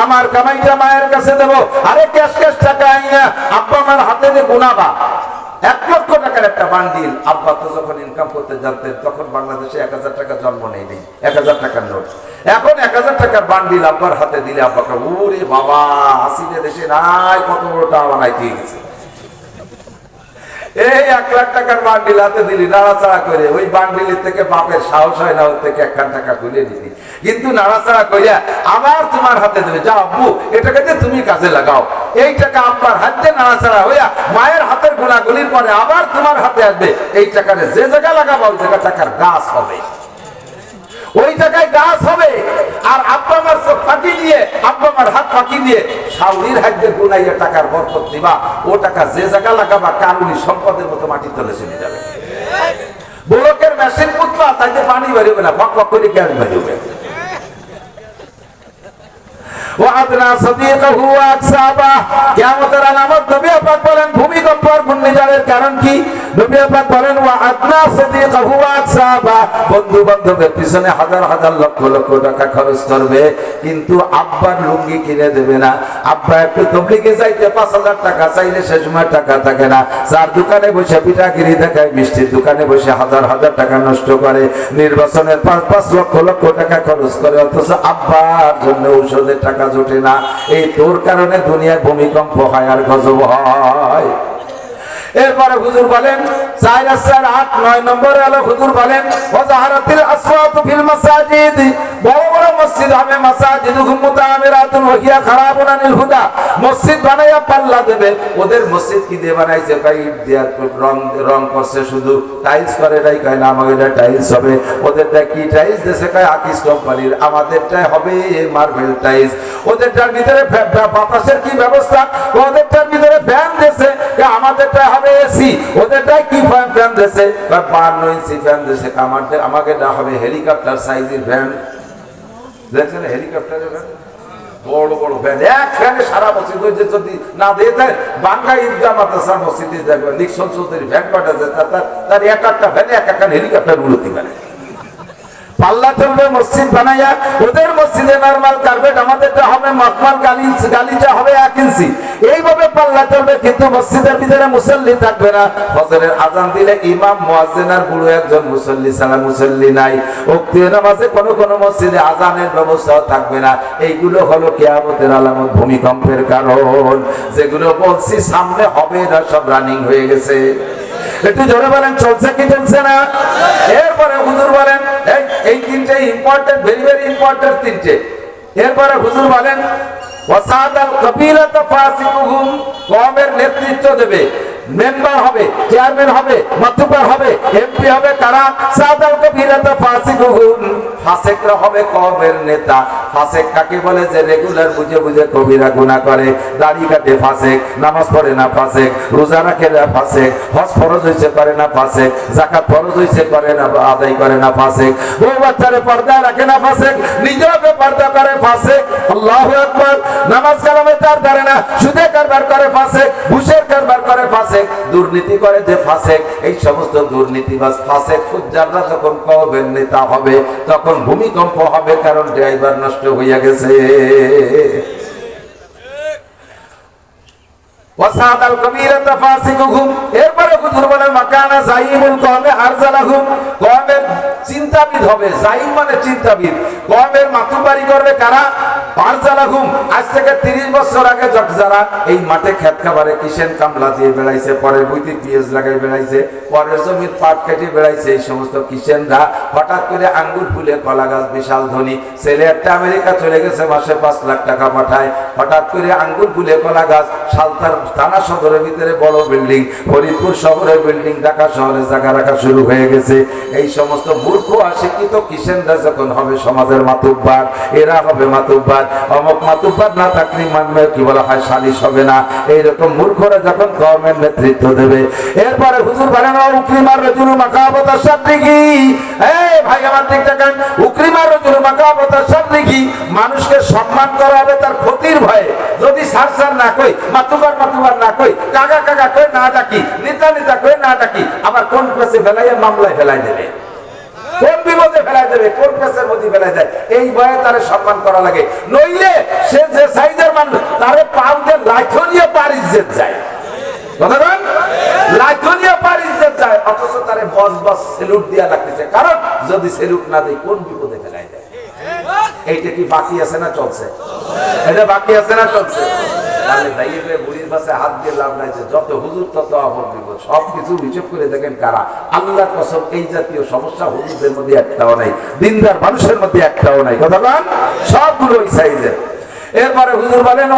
Speaker 1: আমার কামাইটা মায়ের কাছে দেবো। আরে ক্যাশ টাকা আইনা আব্বা আমার হাতে যে গুনাবা 1 লক্ষ টাকার একটা বান্ডিল। আব্বা তো যখন ইনকাম করতে জানতেন, তখন বাংলাদেশে 1000 টাকা জন্ম নেই, 1000 টাকার নোট। এখন 1000 টাকার বান্ডিল আব্বার হাতে দিলে আব্বাকে, ওরে বাবা, হাসিনে দেশে নাই, কত বড় টাকা বানাইতে গেছে। এই 1 লাখ টাকার বান্ডিল হাতে দিলি, নাড়াচাড়া করে ওই বান্ডিলের থেকে বাপের সাহস হয় না, ওর থেকে 1 টাকা খুলে দিতি, কিন্তু নাড়াচাড়া করিয়া আবার তোমার হাতে দেবে, যাও আব্বু এটাকে তুমি কাজে লাগাও। এই টাকা আব্বার হাতে নাড়াচাড়া হইয়া মায়ের হাতের গোলাগুলির পরে আবার তোমার হাতে আসবে। এই টাকারে যে জায়গা লাগাবো ওই জায়গা টাকার গাছ হবে, ওই জায়গায় গাছ হবে। আর আব্বা আমার চোখ ফাঁকি দিয়ে, আব্বা আমার হাত ফাঁকি দিয়ে শাউরির হাতে গুনাইয়া টাকার বরকত দিবা। ও টাকা যে জায়গা লাগাবা কারুনি সম্পদের মতো মাটির তলে চলে যাবে। ব্লকের মেশিন পুতবা, তাইতে পানি বেরোবে না, ফক ফক করে গ্যাস বেরোবে। কিয়ামতের আলামত নবী পাক বলেন, ভূমিকম্প আর ঘূর্ণিঝড়ের কারণ কি? নবী পাক বলেন ওয়া আদনা সাদিকাহু ওয়া আকসাবা, বন্ধু বান্ধবের পিছনে হাজার হাজার লক্ষ লক্ষ টাকা খরচ করবে কিন্তু আব্বার লুঙ্গি কিনে দেবে না। আব্বা একটু তবলিগে যাইতে 5,000 টাকা চাইলে সে সময় টাকা থাকে না, যার দোকানে বসে পিঠাগিরি দেখায়, মিষ্টির দোকানে বসে হাজার হাজার টাকা নষ্ট করে, নির্বাচনের 5-5 লক্ষ লক্ষ টাকা খরচ করে, অথচ আব্বার জন্য ঔষধের টাকা জোটে না। এই তোর কারণে দুনিয়ায় ভূমিকম্প হয় আর গজব হয়। এরপরে হুজুর বলেন 4-8-9 নম্বরে হলো হুজুর বলেন ওয়াজাহারাতিল আসওয়াতু ফিল মাসাজিদ, বড় বড় মসজিদ হবে, মাসাজিদুহুম মুতাআমিরাতুন ওয়া হিয়া খারাবুন আনিল হুদা, মসজিদ বানায়া পাল্লা দেবে। ওদের মসজিদ কি দিয়ে বানাইছে? ভাই দেয়ার রং করছে, শুধু টাইলস করে নাই, কয় না আমাদের টাইলস হবে। ওদেরটা কি টাইলস দেশে? কয় আকিস কোম্পানির। আমাদেরটাই হবে মার্বেল টাইলস। ওদেরটার ভিতরে বাতাসের কি ব্যবস্থা? ওদেরটার ভিতরে ফ্যান দেশে, আমাদেরটা হবে এসি। ওদেরটাই কি ফ্যান দেশে? 52 ইঞ্চি ফ্যান দেশে। আমাকে হবে হেলিকপ্টার সাইজের ফ্যান। দেখছেন হেলিকপ্টারের ফ্যান, বড় বড় ফ্যান, এক ফ্যানে সারা মসজিদ। যদি না দিয়ে দেয় বাংলা ঈদগাহ মাদ্রাসা মসজিদে দেখবেন নিক্সন চৌধুরী ফ্যান পাঠা যায়, তার এক একটা ফ্যানে এক একটা হেলিকপ্টার উড়তে পারে। পাল্লা চলবে মসজিদ বানাইয়া। ওদের মসজিদে নরমাল কার্পেট, আমাদেরটা হবে মখমল, গালিচা হবে 1 ইঞ্চি। এইভাবে পাল্লা চলবে, কিন্তু মসজিদের ভিতরে মুসল্লি থাকবে না। ফজরের আজান দিলে ইমাম, মুয়াজ্জিন আর বুড়ো একজন মুসল্লি ছাড়া মুসল্লি নাই। ওয়াক্তের নামাজে কোন কোন মসজিদে আজানের ব্যবস্থাও থাকবে না। এইগুলো হলো কিয়ামতের আলামত, ভূমিকম্পের কারণ। যেগুলো বলছি সামনে হবে না, সব রানিং হয়ে গেছে। একটু জোরে বলেন চলছে কি চলছে না? এরপরে হুজুর বলেন এই তিনটে ইম্পর্টেন্ট, ভেরি ভেরি ইম্পর্টেন্ট তিনটে। এরপরে হুজুর বলেন ওয়াসাদাল কাবিলাতু ফাসিকুহুম, কওমের নেতৃত্ব দেবে, মেম্বার হবে, চেয়ারম্যান হবে, মাতুব্বার হবে, এমপি হবে। কারা? সাদাল কাবিলাতু ফাসিকুহুম, ফাসিকরা হবে কওমের নেতা। ফাসিক কাকে বলে? যে রেগুলার বুঝে বুঝে কবিরা গুনাহ করে, দাড়ি কাটে ফাসিক, নামাজ পড়ে না ফাসিক, রোজা রাখে না ফাসিক, হজ ফরজ হইছে করে না ফাসিক, যাকাত ফরজ হইছে করে না, আদায় করে না ফাসিক, বউ বাচ্চারে পর্দা রাখে না ফাসিক, নিজেকে পর্দা করে ফাসিক। আল্লাহু আকবার। নামাজ কালামে তার ধরে না, সুদে কারবার করে ফাসিক, ঘুষের কারবার করে ফাসিক, দুর্নীতি করে যে ফাসিক। এই সমস্ত দুর্নীতিবাজ ফাসিক ফুজ্জাররা যখন কওমের নেতা হবে তখন ভূমিকম্প হবে, কারণ ড্রাইভার নষ্ট হইয়া গেছে। ওয়াসাদাল কাবীরাতু ফাসিকুহুম। এরপরে হুজুর বলেন মাকানা যাইমুল কওমে আরজালাহুম, কওমের চিন্তাবিদ হবে। যাইম মানে চিন্তাবিদ। কওমের মাতুব্বারি করবে কারা? আরজালাহুম। আজ থেকে 30 বছর আগে যারা এই মাঠে খেত খাবারে কিষেন কামলা দিয়ে বেড়াইছে, পরের বইতে পিএস লাগাই বেড়াইছে, পরের জমির পাট কেটে বেড়াইছে, এই সমস্ত কিষেনরা হঠাৎ করে আঙ্গুর ফুলে কলা গাছ, বিশাল ধনী ছেলে একটা আমেরিকা চলে গেছে, মাসে 5 লাখ টাকা পাঠায়। হঠাৎ করে আঙ্গুর ফুলে কলা গাছ, সালতার থানা সদরের ভিতরে বড় বিল্ডিং, ফরিদপুর শহরের বিল্ডিং, ঢাকা শহরে জায়গা রাখা শুরু হয়ে গেছে। এই সমস্ত মূর্খ অশিক্ষিত কিষেনরা যখন হবে সমাজের মাতুব্বার, এরা হবে মাতুব্বার। অমুক মাতুব্বার না থাকলে মানবে কি বলা হয় সালিশ হবে না। এইরকম মূর্খরা যখন কওমের নেতৃত্ব দেবে। এরপরে হুজুর বলেন উকরিমার রাজুলু মাকাবাতা শাররিকি। এই ভাই আমার ঠিক থাকেন, উকরিমার রাজুলু মাকাবাতা শাররিকি, মানুষকে সম্মান করা হবে তার ক্ষতির ভয়ে। যদি সার না কই, মাতুব্বার না কই, কাকা কাকা কই না ডাকি, নেতা নেতা কই না ডাকি, আবার কোন কেসে ফেলাইয়া মামলায় ফেলাই দেবে, কোন বিপদে ফেলাই দেবে, কোন কেসের মধ্যে ফেলাই দেয়। এই ভয়ে তারে সম্মান করা লাগে। নইলে সে যে সাইজের মানুষ তারে পাউডে লাইথনিয়া পারিজ্জত যায়। কথা বলেন, লাইথনিয়া পারিজ্জত যায়, অথচ তারে বস বস সেলুট দিয়া লাগতেছে। কারণ যদি সেলুট না দেয় কোন বিপদে ফেলাই দেয়। এইটা কি বাকি আছে না চলছে? এটা বাকি আছে না চলছে? তাহলে দাইয়ে বুড়ির পাশে হাত দিয়ে লাভ নাই, যত হুজুর তত আপদ বিপদ। সবকিছু হিসেব করে দেখেন কারা। আল্লাহর কসম এই জাতীয় সমস্যা হুজুরদের মধ্যে একটাও নাই, দিনদার মানুষের মধ্যে একটাও নাই। কথা বলেন, সবগুলো ওই সাইজের। এরপরে হুজুর বলেন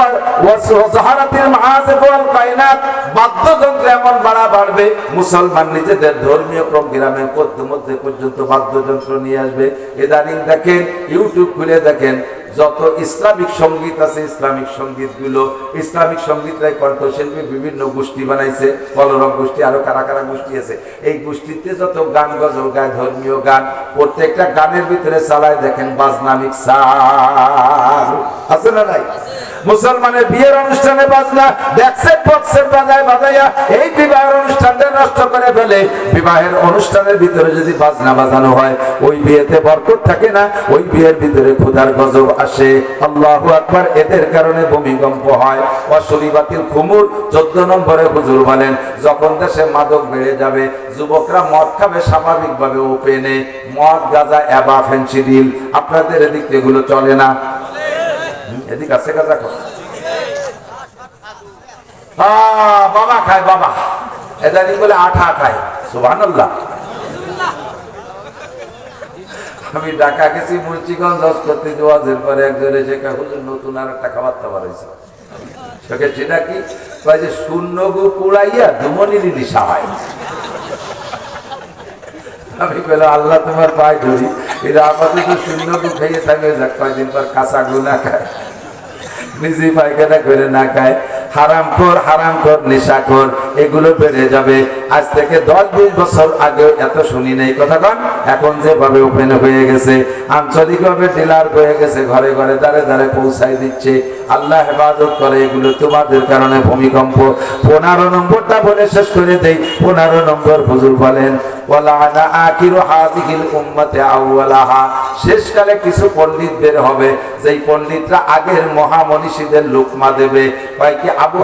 Speaker 1: ওয়াজাহারাতিল মাআজিফ ওয়াল কায়নাত, বাদ্যযন্ত্র এমন বাড়বে, মুসলমান নিজেদের ধর্মীয় প্রোগ্রামের মধ্যে পর্যন্ত বাদ্যযন্ত্র নিয়ে আসবে। ইদানিং দেখেন, ইউটিউব খুলে দেখেন, যত ইসলামিক সঙ্গীত আছে, ইসলামিক সঙ্গীতগুলো, ইসলামিক সঙ্গীতরাই কণ্ঠশিল্পী বিভিন্ন গোষ্ঠী বানাইছে, কলরব গোষ্ঠী, আরো কারা কারা গোষ্ঠী আছে। এই গোষ্ঠীতে যত গান গজল গায়, ধর্মীয় গান, প্রত্যেকটা গানের ভিতরে চালায় দেখেন বাজনা মিক্সার, আছে না নাই? মুসলমানের বিয়ের অনুষ্ঠানে বাজনা ডেক্সেট বক্সের বাজাইয়া এই বিবাহের অনুষ্ঠানটা নষ্ট করে ফেলে। বিবাহের অনুষ্ঠানের ভিতরে যদি বাজনা বাজানো হয় ওই বিয়েতে বরকত থাকে না, ওই বিয়ের ভিতরে খোদার গজব আসে। আল্লাহু আকবার। এদের কারণে ভূমিকম্প হয়। অশরী বাতিল খুমুর 14 নম্বরে হুজুর বলেন যখন দেশে মাদক বেড়ে যাবে, যুবকরা মদ খাবে স্বাভাবিকভাবে ওপেনে, মদ গাঁজা এবা ফেন্সিডিল। আপনাদের এদিক এগুলো চলে না? এদিক আছে গাঁজা বাবা খায়, বাবা এদানি বলে আঠা খায়। সুবহানাল্লাহ। আমি ঢাকা গেছি মুন্সিগঞ্জ হজ করতে, ওয়াজের পরে একজন এসে হুজুর নতুন আর একটা খাবার দাবার হয়েছে। সেটা কি যে শূন্য গু কুড়াইয়া ধুমনিলি নিশা হয়। আমি বললাম আল্লাহ তোমার পায়ে ধরি, এরা আমাদের তো শূন্য গু খাইয়ে থাকবে, যাক কয়েকদিন পর কাঁচা গু না খায়, নিজে পায়খানা করে না খায়, হারামখোর নেশাখোর, এগুলো বেড়ে যাবে। আজ থেকে 10-20 বছর আগে এত শুনি নাই কথা কন। এখন যেভাবে ওপেন হয়ে গেছে, আঞ্চলিকভাবে ডিলার হয়ে গেছে, ঘরে ঘরে দাঁড়ে দাঁড়ে পৌঁছাই দিচ্ছে। আল্লাহ হেফাজত করে। এগুলো তোমাদের কারণে ভূমিকম্প। 15 নম্বরটা বলে শেষ করে দেই। 15 নম্বর হুজুর বলেন ওয়ালানা আখিরু হাযিহিল উম্মতি আউওয়ালাহা। শেষকালে কিছু পণ্ডিত বের হবে, যেই পণ্ডিতরা আগের মহামনীষীদের লুকমা দেবে। কয় কি আবু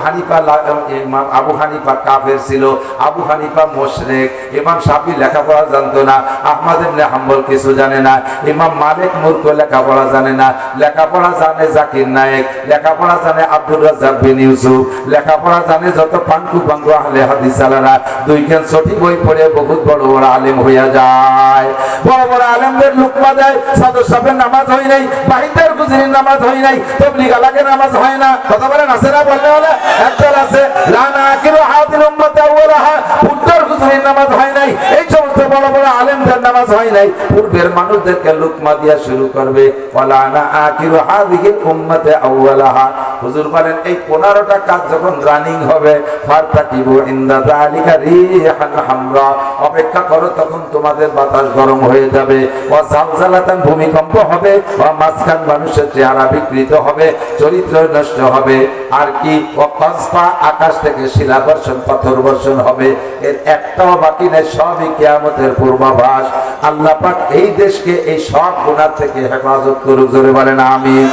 Speaker 1: হানিফা কাফের ছিল, আবু হানিফা মুশরিক, ইমাম শাফি লেখাপড়া জানতো না, আহমদ ইবনে হাম্বল কিছু জানে না, ইমাম মালিক মূর্খ লেখাপড়া জানে না, লেখাপড়া জানে জাকির নায়েক, লেখাপড়া জানে আব্দুর রাজ্জাক বিন ইউসুফ, লেখাপড়া জানে যত পাঙ্কু পাঙ্কু আহলে হাদিস আলারা। দুইখান সঠিক বই পড়ে বহুত বড় বড় আলেম হইয়া যায়। বড় বড় আলেমদের লুকমা দেয়। সাদর সাহেবের নামাজ হয় নাই, বাহিদের গুজরির নামাজ হয় নাই, তবলিগ আলাকের নামাজ হয় না। কথা বলেন আছে না? বললে বলে একদল আছে লানা আখিরু হাযিল উম্মতি আউওয়ালাহা, উত্তর গুজরির নামাজ হয় নাই। এই সমস্ত বড় বড় আলেমদের নামাজ হয় নাই। পূর্বের মানুষদেরকে লুকমা দিয়া শুরু করবে। ওয়ালানা আখিরু হাযিল উম্মতি আউওয়ালাহা। হুজুর বলেন এই 15টা কাজ যখন রানিং হবে, ফারতাকিবু ইনদা যালিকা রিহান হামরা, অপেক্ষা করো, তখন তোমাদের বাতাস গরম হয়ে যাবে। ওয়া জালজালাতান, ভূমিকম্প হবে। ওয়া মাসখান, মানুষের চেহারা বিকৃত হবে, চরিত্র নষ্ট হবে। আর কি ওয়া কাসফা, আকাশ থেকে শিলা বর্ষণ, পাথর বর্ষণ হবে। এর একটাও বাকি নেই, সবই কিয়ামতের পূর্বাভাস। আল্লাহ পাক এই দেশকে এই সব গুনাহ থেকে হেফাজত করুক। জোরে বলেন আমিন।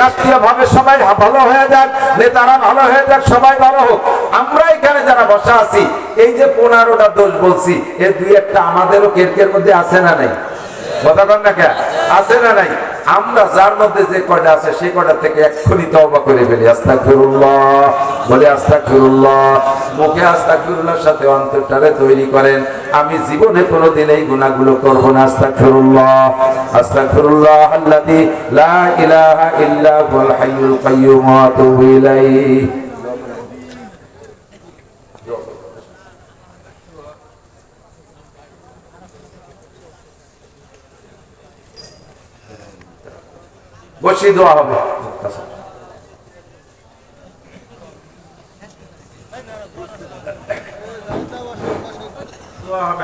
Speaker 1: রাষ্ট্রীয় ভাবে সবাই ভালো হয়ে যাক, নেতারা ভালো হয়ে যাক, সবাই ভালো হোক। আমরা এখানে যারা বসা আছি, এই যে 15টা দোষ বলছি, এর 2-1টা আমাদেরও কেরকের মধ্যে আছে না নাই? কথা কন না কে? আছে না নাই? আমরা যার মধ্যে যে কয়টা আছে সেই কয়টা থেকে এক্ষুনি তওবা করে ফেলি। আস্তাগফিরুল্লাহ বলে, আস্তাগফিরুল্লাহ। মুখে আস্তাগফিরুল্লাহর সাথে অন্তরটারে তৈরি করেন, আমি জীবনে কোনোদিন এই গুনাহগুলো করব না। আস্তাগফিরুল্লাহ, আস্তাগফিরুল্লাহ আল্লাযী লা ইলাহা ইল্লা হুয়াল হাইয়ুল কাইয়্যুম ওয়া আতুবু ইলাইহি। বসিয়ে দেওয়া হবে।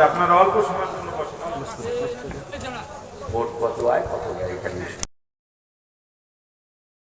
Speaker 1: আপনারা অল্প সময়ের জন্য বসেন। ভোট কত আয় কত